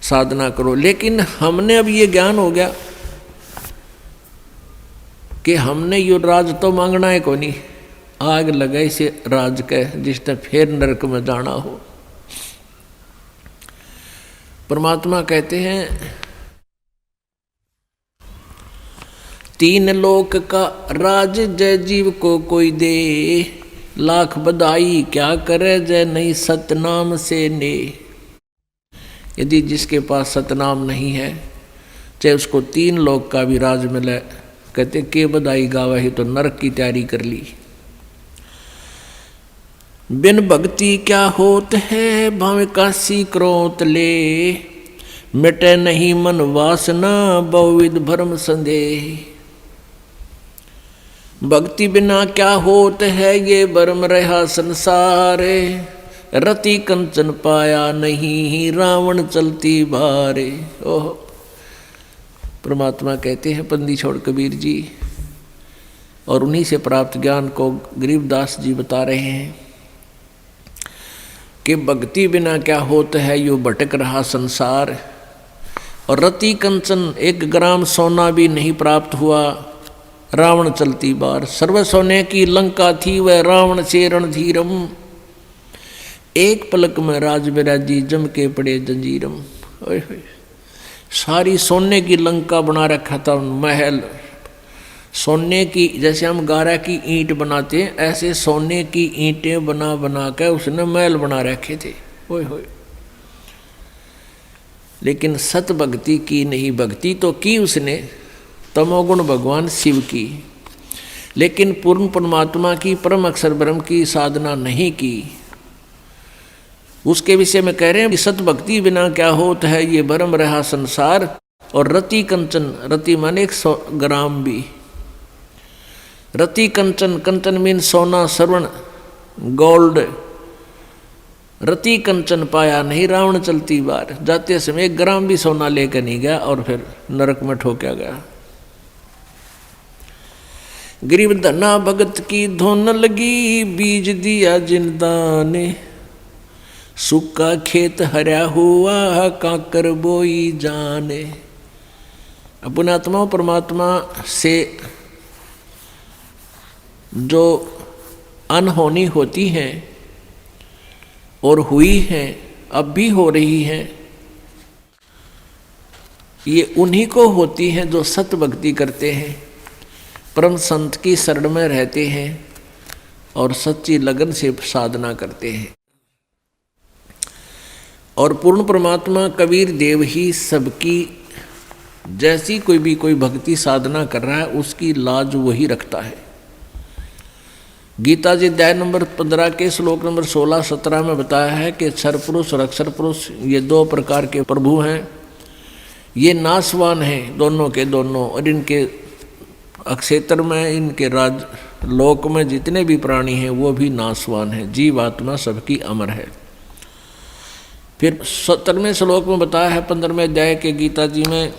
साधना करो। लेकिन हमने अब ये ज्ञान हो गया कि हमने यो राज तो मांगना है को नहीं, आग लगाई से राज के, जिसने फिर नरक में जाना हो। परमात्मा कहते हैं, तीन लोक का राज जय जीव को कोई दे, लाख बधाई क्या करे जय नहीं सतनाम से ने। यदि जिसके पास सतनाम नहीं है, चाहे उसको तीन लोक का भी राज मिले, कहते के बधाई गावा ही तो नरक की तैयारी कर ली। बिन भक्ति क्या होत है, भावे काशी क्रोत ले, मिटे नहीं मन वासना बहुविध भरम संदेह। भक्ति बिना क्या होत है, ये भरम रहा संसार, रति कंचन पाया नहीं, रावण चलती बारे। ओह, परमात्मा कहते हैं बंदी छोड़ कबीर जी, और उन्हीं से प्राप्त ज्ञान को गरीबदास जी बता रहे हैं कि भक्ति बिना क्या होता है, यो भटक रहा संसार। और रति कंचन, 1 ग्राम सोना भी नहीं प्राप्त हुआ, रावण चलती बार। सर्व सोने की लंका थी, वह रावण से रणधीरम, एक पलक में राज बिराजी, जम के पड़े जंजीरम। सारी सोने की लंका बना रखा था, महल सोने की, जैसे हम गारा की ईंट बनाते हैं, ऐसे सोने की ईंटें बना बना कर उसने महल बना रखे थे। ओए होए, लेकिन सत भक्ति की नहीं। भक्ति तो की उसने, तमोगुण भगवान शिव की, लेकिन पूर्ण परमात्मा की, परम अक्षर ब्रह्म की साधना नहीं की। उसके विषय में कह रहे हैं कि सत भक्ति बिना क्या होता है, ये भरम रहा संसार। और रति कंचन, रति माने 100 ग्राम भी, रति कंचन, कंचन मीन सोना, स्वर्ण, गोल्ड। रति कंचन पाया नहीं, रावण चलती बार। जाते समय 1 ग्राम भी सोना लेकर नहीं गया, और फिर नरक में ठोका गया। गरीब धना भगत की धोन लगी, बीज दिया जिनदाने, सूखा खेत हरा हुआ, काकर बोई जाने। अपने आत्मा परमात्मा से जो अनहोनी होती है और हुई है, अब भी हो रही है, ये उन्हीं को होती है जो सत भक्ति करते हैं, परम संत की शरण में रहते हैं और सच्ची लगन से साधना करते हैं। और पूर्ण परमात्मा कबीर देव ही सबकी, जैसी कोई भक्ति साधना कर रहा है, उसकी लाज वही रखता है। गीता जी अध्याय नंबर 15 के श्लोक नंबर 16-17 में बताया है कि क्षरपुरुष और अक्षर पुरुष, ये 2 प्रकार के प्रभु हैं। ये नाशवान हैं दोनों के दोनों, और इनके अक्षेत्र में, इनके राज लोक में जितने भी प्राणी हैं वो भी नाशवान हैं। जीव आत्मा सबकी अमर है। फिर 17वें श्लोक में बताया है 15वें अध्याय के गीता जी में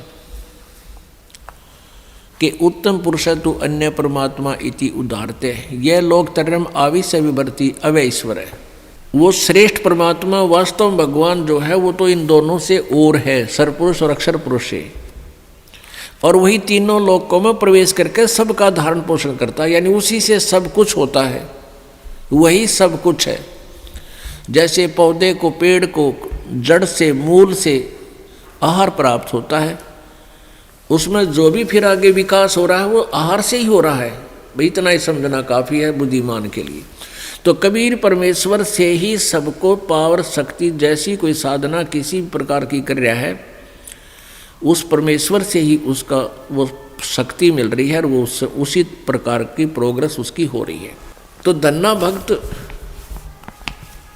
कि उत्तम पुरुष तु अन्य परमात्मा इति उदाहरते। यह लोक तरम आविश्य विभर्ति अवय ईश्वर है। वो श्रेष्ठ परमात्मा वास्तव में भगवान जो है वो तो इन दोनों से और है, सरपुरुष और अक्षर पुरुष से, और वही तीनों लोकों में प्रवेश करके सबका धारण पोषण करता है। यानी उसी से सब कुछ होता है, वही सब कुछ है। जैसे पौधे को, पेड़ को जड़ से, मूल से आहार प्राप्त होता है, उसमें जो भी फिर आगे विकास हो रहा है वो आहार से ही हो रहा है। भाई इतना ही समझना काफ़ी है बुद्धिमान के लिए। तो कबीर परमेश्वर से ही सबको पावर शक्ति जैसी कोई साधना किसी प्रकार की कर रहा है, उस परमेश्वर से ही उसका वो शक्ति मिल रही है और वो उससे उसी प्रकार की प्रोग्रेस उसकी हो रही है। तो धन्ना भक्त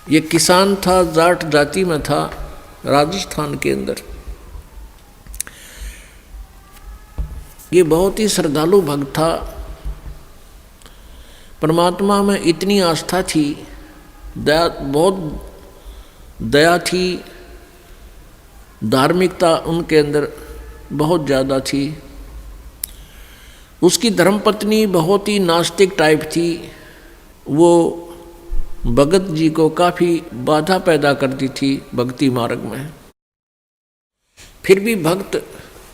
ये किसान था, जाट जाति में था, राजस्थान के अंदर। ये बहुत ही श्रद्धालु भक्त था, परमात्मा में इतनी आस्था थी, दया, बहुत दया थी, धार्मिकता उनके अंदर बहुत ज़्यादा थी। उसकी धर्मपत्नी बहुत ही नास्तिक टाइप थी, वो भगत जी को काफ़ी बाधा पैदा करती थी भक्ति मार्ग में। फिर भी भक्त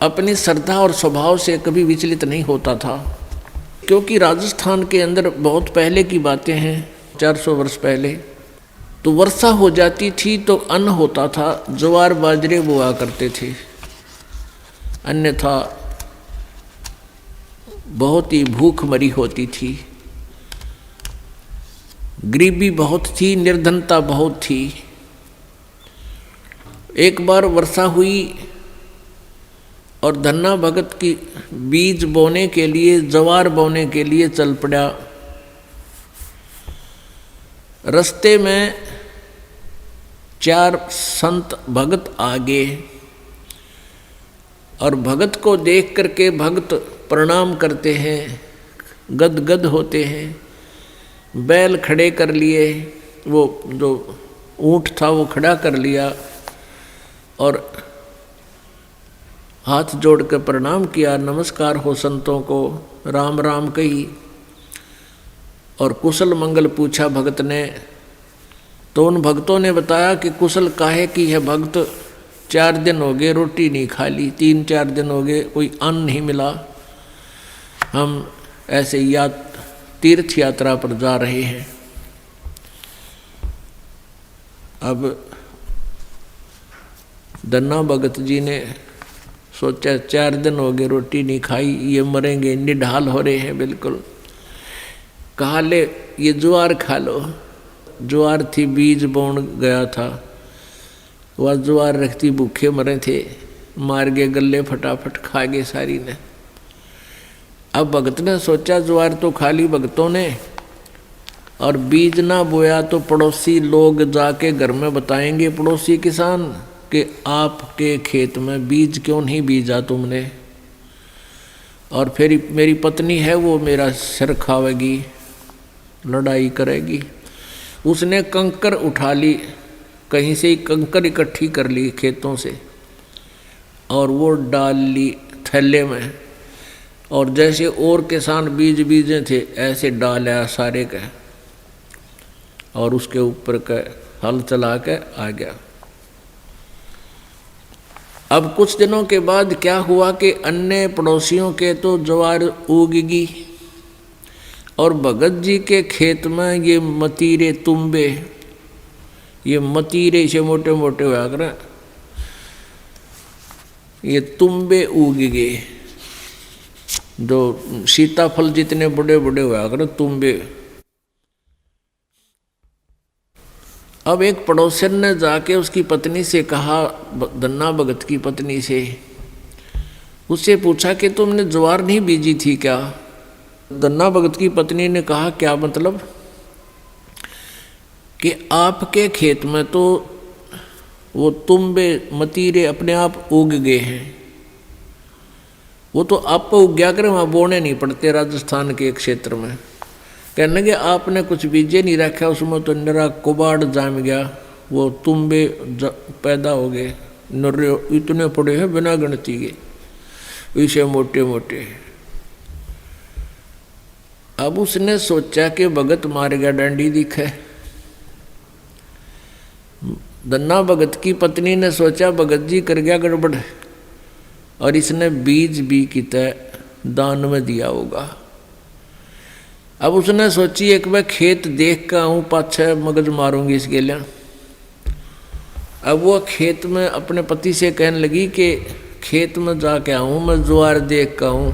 अपनी श्रद्धा और स्वभाव से कभी विचलित नहीं होता था, क्योंकि राजस्थान के अंदर बहुत पहले की बातें हैं, 400 वर्ष पहले, तो वर्षा हो जाती थी तो अन्न होता था, ज्वार बाजरे बोआ करते थे, अन्यथा बहुत ही भूखमरी होती थी, गरीबी बहुत थी, निर्धनता बहुत थी। एक बार वर्षा हुई और धन्ना भगत की बीज बोने के लिए, ज्वार बोने के लिए चल पड़ा। रास्ते में 4 संत भगत आ गए और भगत को देख करके भगत प्रणाम करते हैं, गदगद होते हैं, बैल खड़े कर लिए, वो जो ऊँट था वो खड़ा कर लिया और हाथ जोड़ कर प्रणाम किया, नमस्कार हो संतों को, राम राम कही और कुशल मंगल पूछा भगत ने। तो उन भक्तों ने बताया कि कुशल काहे की है भगत, 4 दिन हो गए रोटी नहीं खा ली, 3-4 दिन हो गए कोई अन्न नहीं मिला, हम ऐसे तीर्थ यात्रा पर जा रहे हैं। अब धन्ना भगत जी ने सोचा 4 दिन हो गए रोटी नहीं खाई, ये मरेंगे, निढाल हो रहे हैं बिल्कुल। कहा ले ये ज्वार खा लो। ज्वार थी, बीज बोन गया था, वह ज्वार रखती, भूखे मरे थे, मार गए गले, फटाफट खा गए सारी ने। अब भगत ने सोचा ज्वार तो खा ली भगतों ने और बीज ना बोया तो पड़ोसी लोग जाके घर में बताएंगे, पड़ोसी किसान, कि आपके खेत में बीज क्यों नहीं बीजा तुमने, और फिर मेरी पत्नी है वो मेरा सिर खावेगी, लड़ाई करेगी। उसने कंकर उठा ली, कहीं से ही कंकर इकट्ठी कर ली खेतों से और वो डाल ली थैले में, और जैसे और किसान बीज बीजे थे ऐसे डाला सारे का और उसके ऊपर का हल चला के आ गया। अब कुछ दिनों के बाद क्या हुआ कि अन्य पड़ोसियों के तो ज्वार उगगी और भगत जी के खेत में ये मतीरे तुम्बे, ये मतीरे से मोटे मोटे हुआ कर, ये तुम्बे उग गए, जो सीताफल जितने बड़े बड़े हुआ कर तुम्बे। अब एक पड़ोसन ने जाके उसकी पत्नी से कहा, धन्ना भगत की पत्नी से, उससे पूछा कि तुमने ज्वार नहीं बीजी थी क्या? धन्ना भगत की पत्नी ने कहा क्या मतलब? कि आपके खेत में तो वो तुम्बे मतीरे अपने आप उग गए हैं, वो तो आप उग गया करें, वहाँ बोने नहीं पड़ते राजस्थान के क्षेत्र में। कहने लगे आपने कुछ बीजे नहीं रखा, उसमें तो निरा कुबाड़ जाम गया, वो तुम्बे पैदा हो गए, नर्रे इतने पड़े हैं बिना गिनती के, इसे मोटे मोटे। अब उसने सोचा कि भगत मार गया डंडी दिखे। धन्ना भगत की पत्नी ने सोचा भगत जी कर गया गड़बड़ और इसने बीज भी कितना दान में दिया होगा। अब उसने सोची एक बार खेत देख कर आऊँ, पाछे मगज मारूंगी इसके लिए। अब वो खेत में अपने पति से कहने लगी कि खेत में जाके आऊं, मैं ज्वार देख के आऊं।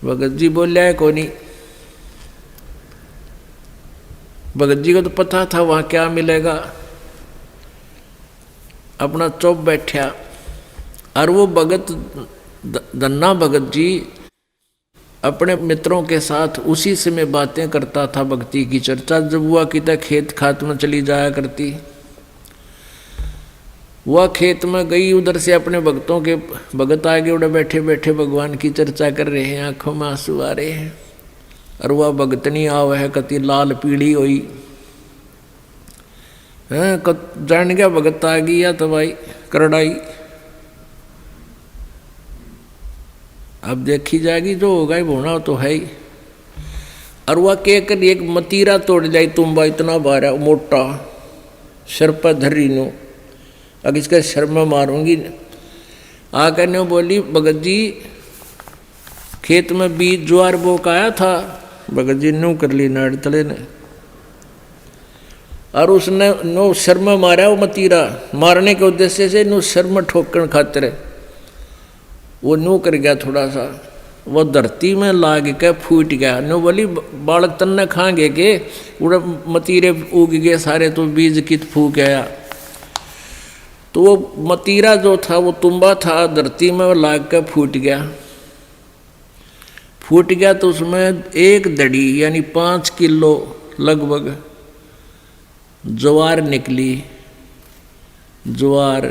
भगत जी बोलिया है कोनी। भगत जी को तो पता था वहां क्या मिलेगा। अपना चुप बैठा। और वो भगत धन्ना भगत जी अपने मित्रों के साथ उसी समय बातें करता था, भक्ति की चर्चा जब हुआ कि तक खेत खात में चली जाया करती। वह खेत में गई, उधर से अपने भक्तों के भगत आगे उड़े बैठे बैठे भगवान की चर्चा कर रहे हैं, आंखों में आंसू आ रहे हैं। और वह भगतनी आव है कति लाल पीली हुई है, जान गया भगत आ गई या तो भाई करड़ाई। अब देखी जाएगी, जो होगा ही होना तो है ही। और वह कह कर एक मतीरा तोड़ जाई, तुम्बा इतना बारा मोटा सिर पर धरी नो, अब इसका सर में मारूंगी। आकर ने बोली भगत जी खेत में बीज ज्वार बोक आया था। भगत जी नो कर ली नाड़ तले ने, और उसने नो सर में मारा। वो मतीरा मारने के उद्देश्य से नो सर में ठोकन खातिर वो नो कर गया थोड़ा सा, वो धरती में लाग के फूट गया। नो बोली बालक तन्ने खाएंगे के उड़ा मतीरे उग गए सारे, तो बीज कित फूक गया। तो वो मतीरा जो था वो तुम्बा था, धरती में लाग के फूट गया। फूट गया तो उसमें एक दड़ी यानी 5 किलो लगभग ज्वार निकली। ज्वार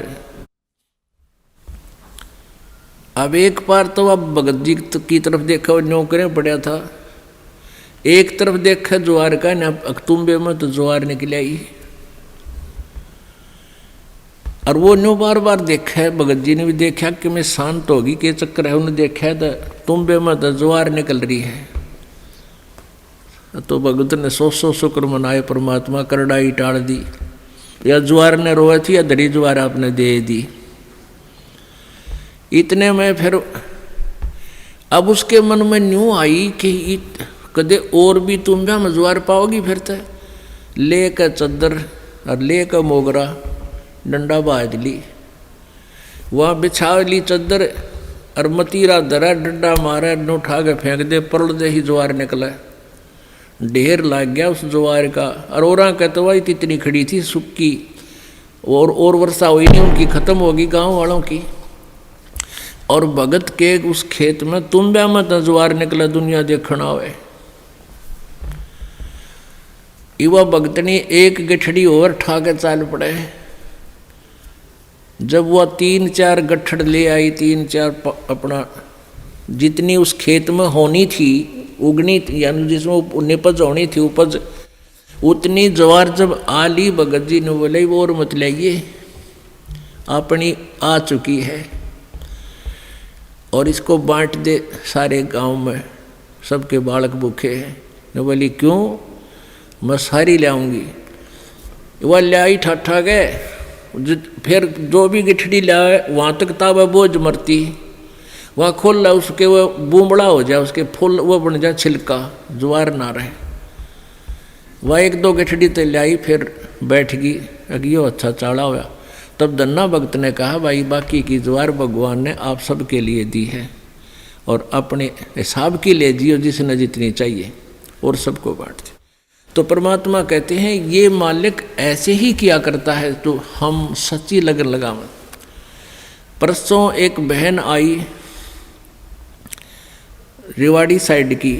अब एक बार तो अब भगत जी की तरफ देखा, वो नौकरें पड़ा था। एक तरफ देखा ज्वार का ना, अक्तुम्बे में तो ज्वार निकल आई। और वो न्यू बार बार देखा है, भगत जी ने भी देखा कि मैं शांत होगी के चक्कर है। उन्हें देखा तो तुम्बे में तो ज्वार निकल रही है। तो भगत ने 100 शुक्र मनाए, परमात्मा करड़ाई टाल दी। या ज्वार ने रोए थी या दरी ज्वार आपने दे दी। इतने में फिर अब उसके मन में न्यू आई कि कदे और भी तुम भी ज्वार पाओगी। फिर तो ले कर चद्दर और ले कर मोगरा डंडा बाज ली, वहाँ बिछा ली चद्दर और मतीरा धरा, डंडा मारा, न उठा के फेंक दे। परल दे ही ज्वार निकला, ढेर लग गया उस ज्वार का। और औरा कहते वही इतनी खड़ी थी सुक्की, और वर्षा हुई नहीं, उनकी खत्म होगी गांव वालों की। और भगत के उस खेत में तुम ब्या मत ज्वार निकला, दुनिया देखना हुए। युवा भगतनी एक गठड़ी और ठा के चाल पड़े। जब वह 3-4 गठड़ ले आई, 3-4 अपना जितनी उस खेत में होनी थी, उगनी थी, यानी जिसमें निपज होनी थी उपज, उतनी ज्वार जब आ ली, भगत जी ने बोले वो और मत लाइए, अपनी आ चुकी है और इसको बांट दे सारे गांव में, सबके बालक भूखे हैं। ने बोली क्यों, मैं सारी लाऊंगी। वह लाई ठाठा गए। फिर जो भी गिठड़ी लाए वहाँ तक ताबा बोझ मरती, वहाँ खोल ला उसके वो बूमड़ा हो जाए, उसके फूल वो बन जाए छिलका, ज्वार ना रहे। वह 1-2 गिठड़ी तो लाई, फिर बैठ गई। अगियो अच्छा चाड़ा हुआ। तब धन्ना भक्त ने कहा भाई बाकी की ज्वार भगवान ने आप सबके लिए दी है और अपने हिसाब की ले जियो, जिसने जितनी चाहिए, और सबको बांट दे। तो परमात्मा कहते हैं ये मालिक ऐसे ही किया करता है, तो हम सच्ची लगन लगावें। परसों एक बहन आई रेवाड़ी साइड की,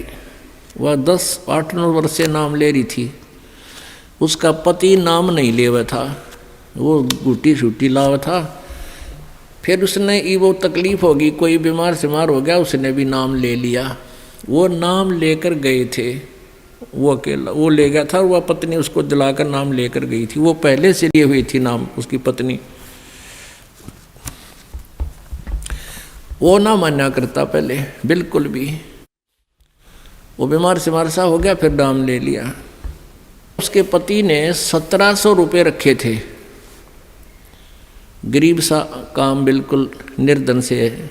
वह 10-8-9 वर्ष से नाम ले रही थी। उसका पति नाम नहीं ले हुआ था, वो गुटी छुट्टी लावा था। फिर उसने वो तकलीफ होगी, कोई बीमार सिमार हो गया, उसने भी नाम ले लिया। वो नाम लेकर गए थे, वो अकेला वो ले गया था, वह पत्नी उसको दिलाकर नाम लेकर गई थी। वो पहले से लिए हुई थी नाम, उसकी पत्नी। वो ना माना करता पहले बिल्कुल भी। वो बीमार सिमार सा हो गया, फिर नाम ले लिया। उसके पति ने 1700 रुपये रखे थे, गरीब सा काम, बिल्कुल निर्धन से है।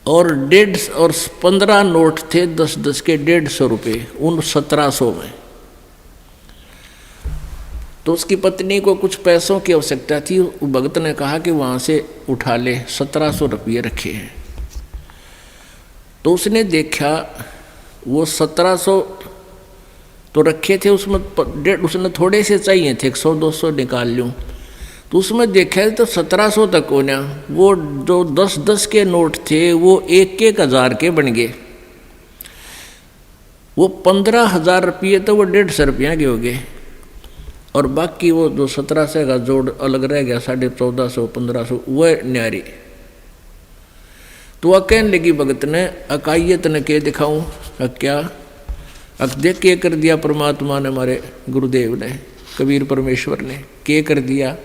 और 1.5 और 15 नोट थे 10-10 के, 150 रुपये उन 1700 में। तो उसकी पत्नी को कुछ पैसों की आवश्यकता थी। भगत ने कहा कि वहाँ से उठा ले, 1700 रुपये रखे हैं। तो उसने देखा वो 1700 तो रखे थे, उसने थोड़े से चाहिए थे, 100-200 निकाल लूँ। तो उसमें देखा तो 1700 तक होना, वो जो 10-10 के नोट थे वो 1-1 के बन गए। वो 15,000 रुपये तो वो 150 रुपया के हो गए, और बाकी वो जो 1700 का जोड़ अलग रह गया, 1450-1500 वह न्यारी। तो वह कहने लगी भगत ने, अकाइयत ने के दिखाऊं, क्या देख के कर दिया परमात्मा ने, हमारे गुरुदेव ने, कबीर परमेश्वर ने के कर दिया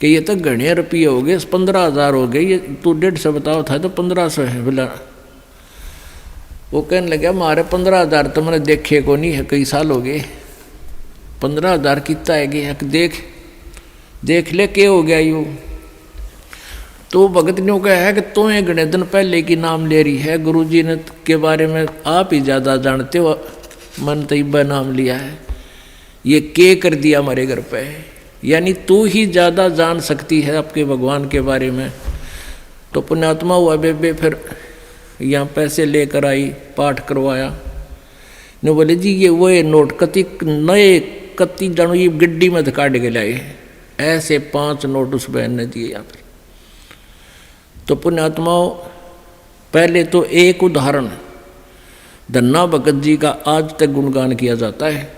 कि ये तो घने रुपये हो गए, 15,000 हो गए, ये तू 150 बताओ था तो 1500 है बोला। वो कहने लगा हमारे 15,000 तो मैंने देखे को नहीं है, कई साल हो गए, 15,000 कितना है गया, देख ले के हो गया यूँ। तो भगत ने कहा है कि तो एक घने दिन पहले की नाम ले रही है, गुरुजी ने के बारे में आप ही ज़्यादा जानते हो, मन तैयबा नाम लिया है, ये के कर दिया हमारे घर पे, यानी तू ही ज़्यादा जान सकती है आपके भगवान के बारे में। तो पुण्यात्मा हुआ बेबे फिर यहाँ पैसे लेकर आई, पाठ करवाया। ने बोले जी ये वो नोट कति जानो ये गड्डी में काट के लाए, ऐसे 5 नोट उस बहन ने दिए यहाँ पर। तो पुण्यात्माओं पहले तो एक उदाहरण धन्ना भगत जी का आज तक गुणगान किया जाता है,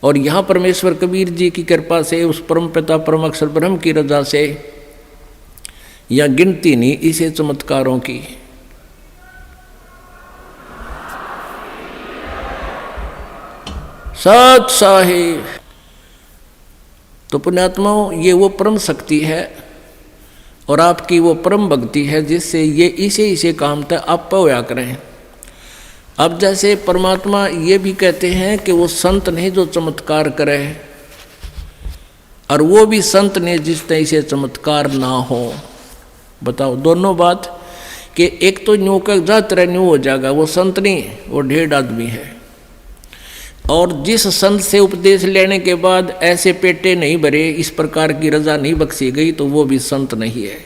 और यहाँ परमेश्वर कबीर जी की कृपा से, उस परम पिता परम अक्षर ब्रह्म की रजा से, या गिनती नहीं इसे चमत्कारों की। सत साहिब। तो पुण्यात्माओं ये वो परम शक्ति है और आपकी वो परम भक्ति है जिससे ये इसे काम तक आप होया करें। अब जैसे परमात्मा ये भी कहते हैं कि वो संत नहीं जो चमत्कार करे, और वो भी संत ने जिस तरह से चमत्कार ना हो। बताओ दोनों बात कि एक तो न्यू का जातर न्यू हो जाएगा, वो संत नहीं, वो ढेर आदमी है। और जिस संत से उपदेश लेने के बाद ऐसे पेटे नहीं भरे, इस प्रकार की रजा नहीं बख्शी गई, तो वो भी संत नहीं है।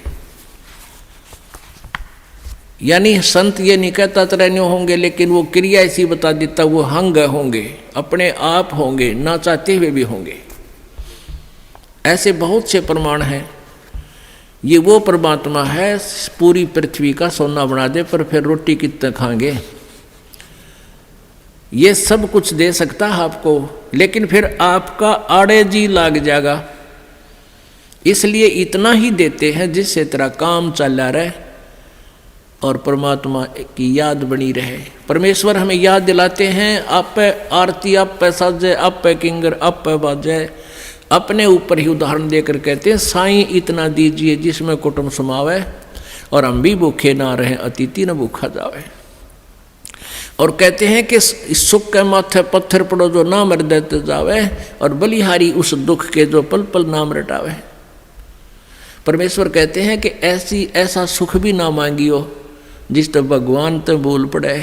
यानी संत ये नहीं कहता तरह होंगे, लेकिन वो क्रिया ऐसी बता देता, वो हंग होंगे, अपने आप होंगे, ना चाहते हुए भी होंगे। ऐसे बहुत से प्रमाण हैं। ये वो परमात्मा है पूरी पृथ्वी का सोना बना दे, पर फिर रोटी कितना खाएंगे। ये सब कुछ दे सकता है आपको, लेकिन फिर आपका आड़े जी लाग जाएगा। इसलिए इतना ही देते हैं जिससे तेरा काम चला रहे और परमात्मा की याद बनी रहे। परमेश्वर हमें याद दिलाते हैं, आप पे आरती, आप पे साजे, आप पे किंगर, आप पे बाजे। अपने ऊपर ही उदाहरण देकर कहते हैं, साईं इतना दीजिए जिसमें कुटुंब समावे, और हम भी भूखे ना रहें, अतिथि न भूखा जावे। और कहते हैं कि इस सुख के माथे पत्थर पड़ो जो नाम हृदय जावे, और बलिहारी उस दुख के जो पल पल नाम रटावे। परमेश्वर कहते हैं कि ऐसा सुख भी ना मांगियो जिस तो भगवान तो भूल पड़े।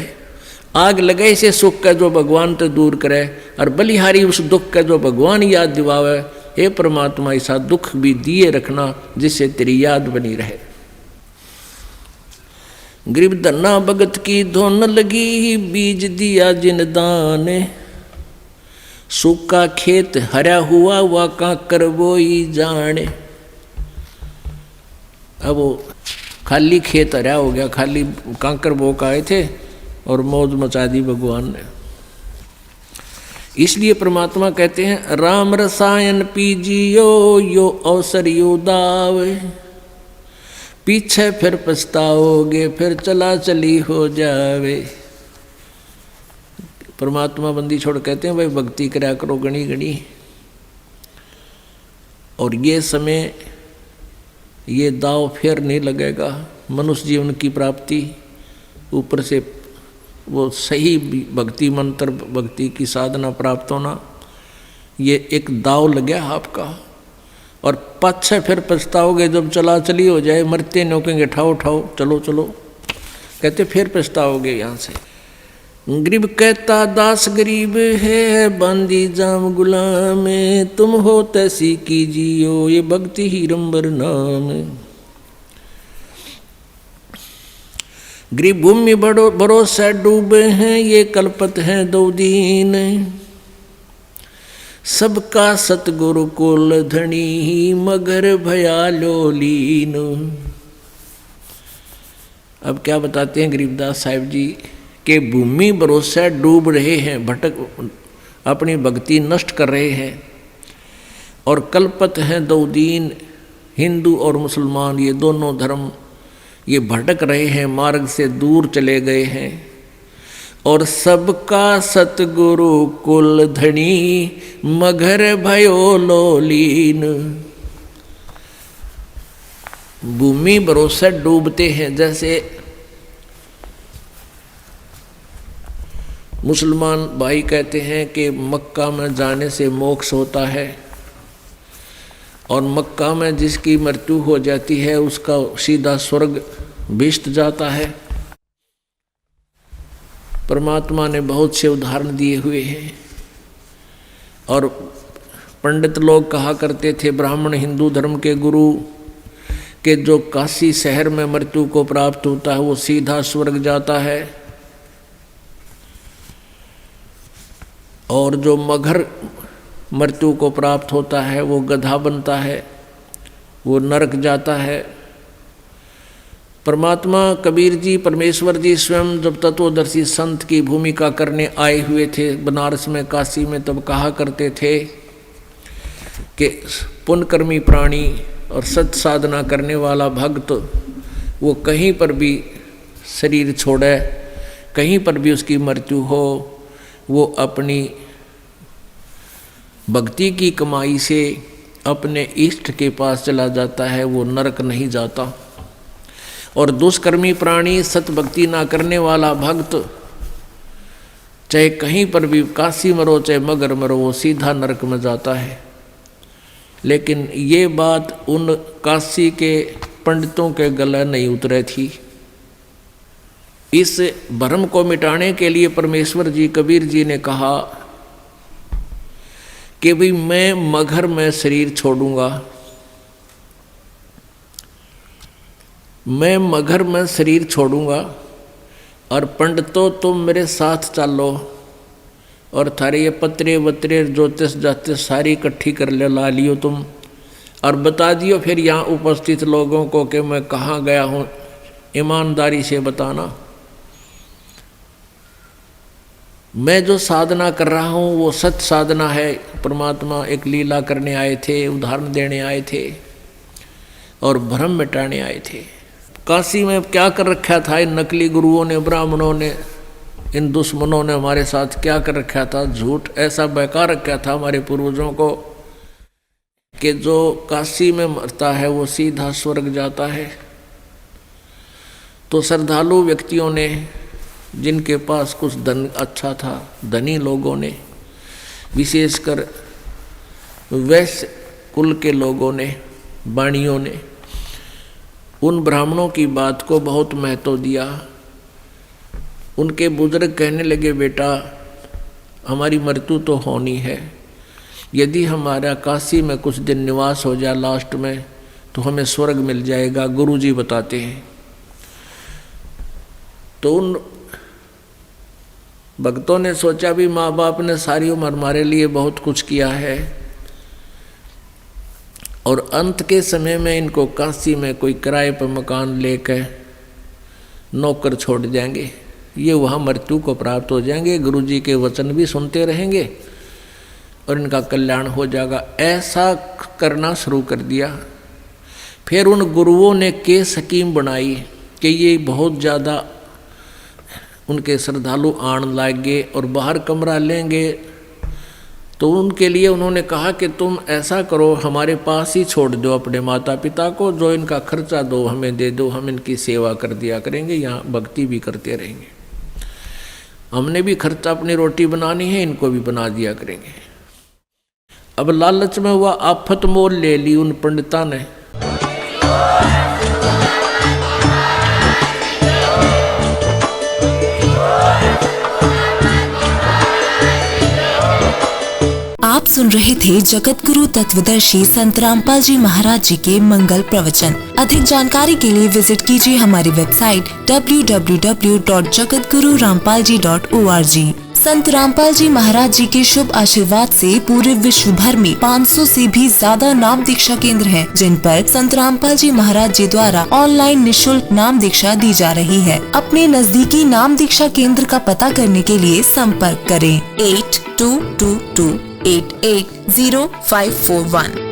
आग लगे से सुख का जो भगवान तो दूर करे, और बलिहारी उस दुख का जो भगवान याद दिवावे। हे परमात्मा ऐसा दुख भी दिए रखना जिससे तेरी याद बनी रहे। गरीब धन्ना भगत की धुन लगी, बीज दिया जिन दान, सूखा खेत हरा हुआ वा काकर बोई जाने। अब वो खाली खेत हरा हो गया, खाली कांकर बो का आए थे और मौज मचा दी भगवान ने। इसलिए परमात्मा कहते हैं, राम रसायन पीजियो यो अवसर यो दावे, पीछे फिर पछताओगे फिर चला चली हो जावे। परमात्मा बंदी छोड़ कहते हैं भाई भक्ति करा करो गणी गणी। और ये समय ये दाव फिर नहीं लगेगा। मनुष्य जीवन की प्राप्ति, ऊपर से वो सही भक्ति मंत्र, भक्ति की साधना प्राप्त होना, ये एक दाव लग गया आपका। और पाछे फिर पछताओगे जब चला चली हो जाए, मरते नौकेंगे ठाओ ठाओ चलो चलो, कहते फिर पछताओगे यहाँ से। गरीब कहता दास गरीब है, बांदी जाम गुलाम, तुम हो तैसी कीजियो ये भक्ति ही रंबर नाम। गरीब भूमि बड़ो भरोसा डूबे हैं, ये कल्पत हैं दो दीन, सबका सतगुरु कुल धनी, मगर भयालो लीन। अब क्या बताते हैं गरीबदास साहिब जी के भूमि भरोसा डूब रहे हैं, भटक अपनी भक्ति नष्ट कर रहे हैं, और कल्पत हैं दो दीन, हिंदू और मुसलमान ये दोनों धर्म ये भटक रहे हैं, मार्ग से दूर चले गए हैं, और सबका सतगुरु कुल धनी, मगर भयो लोलीन। भूमि भरोसा डूबते हैं, जैसे मुसलमान भाई कहते हैं कि मक्का में जाने से मोक्ष होता है, और मक्का में जिसकी मृत्यु हो जाती है उसका सीधा स्वर्ग भिष्ट जाता है। परमात्मा ने बहुत से उदाहरण दिए हुए हैं, और पंडित लोग कहा करते थे ब्राह्मण हिंदू धर्म के गुरु कि जो काशी शहर में मृत्यु को प्राप्त होता है वो सीधा स्वर्ग जाता है, और जो मगर मृत्यु को प्राप्त होता है वो गधा बनता है, वो नरक जाता है। परमात्मा कबीर जी परमेश्वर जी स्वयं जब तत्वदर्शी संत की भूमिका करने आए हुए थे बनारस में काशी में, तब कहा करते थे कि पुण्यकर्मी प्राणी और सत साधना करने वाला भक्त वो कहीं पर भी शरीर छोड़े, कहीं पर भी उसकी मृत्यु हो, वो अपनी भक्ति की कमाई से अपने इष्ट के पास चला जाता है, वो नरक नहीं जाता। और दुष्कर्मी प्राणी सत भक्ति ना करने वाला भक्त चाहे कहीं पर भी काशी मरो चाहे मगर मरो वो सीधा नरक में जाता है। लेकिन ये बात उन काशी के पंडितों के गले नहीं उतरे थी। इस भ्रम को मिटाने के लिए परमेश्वर जी कबीर जी ने कहा कि भाई मैं मगर में शरीर छोड़ूंगा, मैं मगर में शरीर छोड़ूंगा, और पंडितों तुम मेरे साथ चलो और थारे ये पत्रे वत्रे ज्योतिष जातिष सारी इकट्ठी कर ला लियो तुम, और बता दियो फिर यहाँ उपस्थित लोगों को कि मैं कहाँ गया हूँ, ईमानदारी से बताना। मैं जो साधना कर रहा हूँ वो सत साधना है। परमात्मा एक लीला करने आए थे, उदाहरण देने आए थे और भ्रम मिटाने आए थे। काशी में क्या कर रखा था इन नकली गुरुओं ने, ब्राह्मणों ने, इन दुश्मनों ने हमारे साथ क्या कर रखा था? झूठ ऐसा बहका रखा था हमारे पूर्वजों को कि जो काशी में मरता है वो सीधा स्वर्ग जाता है। तो श्रद्धालु व्यक्तियों ने, जिनके पास कुछ धन अच्छा था, धनी लोगों ने, विशेषकर वैश्य कुल के लोगों ने, वाणियों ने, उन ब्राह्मणों की बात को बहुत महत्व दिया। उनके बुजुर्ग कहने लगे बेटा हमारी मृत्यु तो होनी है, यदि हमारा काशी में कुछ दिन निवास हो जाए लास्ट में तो हमें स्वर्ग मिल जाएगा, गुरुजी बताते हैं। तो उन भक्तों ने सोचा भी माँ बाप ने सारी उम्र हमारे लिए बहुत कुछ किया है और अंत के समय में इनको काशी में कोई किराए पर मकान लेकर नौकर छोड़ जाएंगे, ये वहाँ मृत्यु को प्राप्त हो जाएंगे, गुरुजी के वचन भी सुनते रहेंगे और इनका कल्याण हो जाएगा। ऐसा करना शुरू कर दिया। फिर उन गुरुओं ने के स्कीम बनाई कि ये बहुत ज़्यादा उनके श्रद्धालु आने लगे और बाहर कमरा लेंगे। तो उनके लिए उन्होंने कहा कि तुम ऐसा करो, हमारे पास ही छोड़ दो अपने माता पिता को, जो इनका खर्चा दो हमें दे दो, हम इनकी सेवा कर दिया करेंगे, यहाँ भक्ति भी करते रहेंगे, हमने भी खर्चा अपनी रोटी बनानी है, इनको भी बना दिया करेंगे। अब लालच में हुआ आफत मोल ले ली उन पंडिता ने। आप सुन रहे थे जगत गुरु तत्वदर्शी संत रामपाल जी महाराज जी के मंगल प्रवचन। अधिक जानकारी के लिए विजिट कीजिए हमारी वेबसाइट www.jagatgururampalji.org। संत रामपाल जी महाराज जी के शुभ आशीर्वाद से पूरे विश्व भर में 500 से भी ज्यादा नाम दीक्षा केंद्र हैं, जिन पर संत रामपाल जी महाराज जी द्वारा ऑनलाइन निशुल्क नाम दीक्षा दी जा रही है। अपने नजदीकी नाम दीक्षा केंद्र का पता करने के लिए संपर्क करें 8222880541।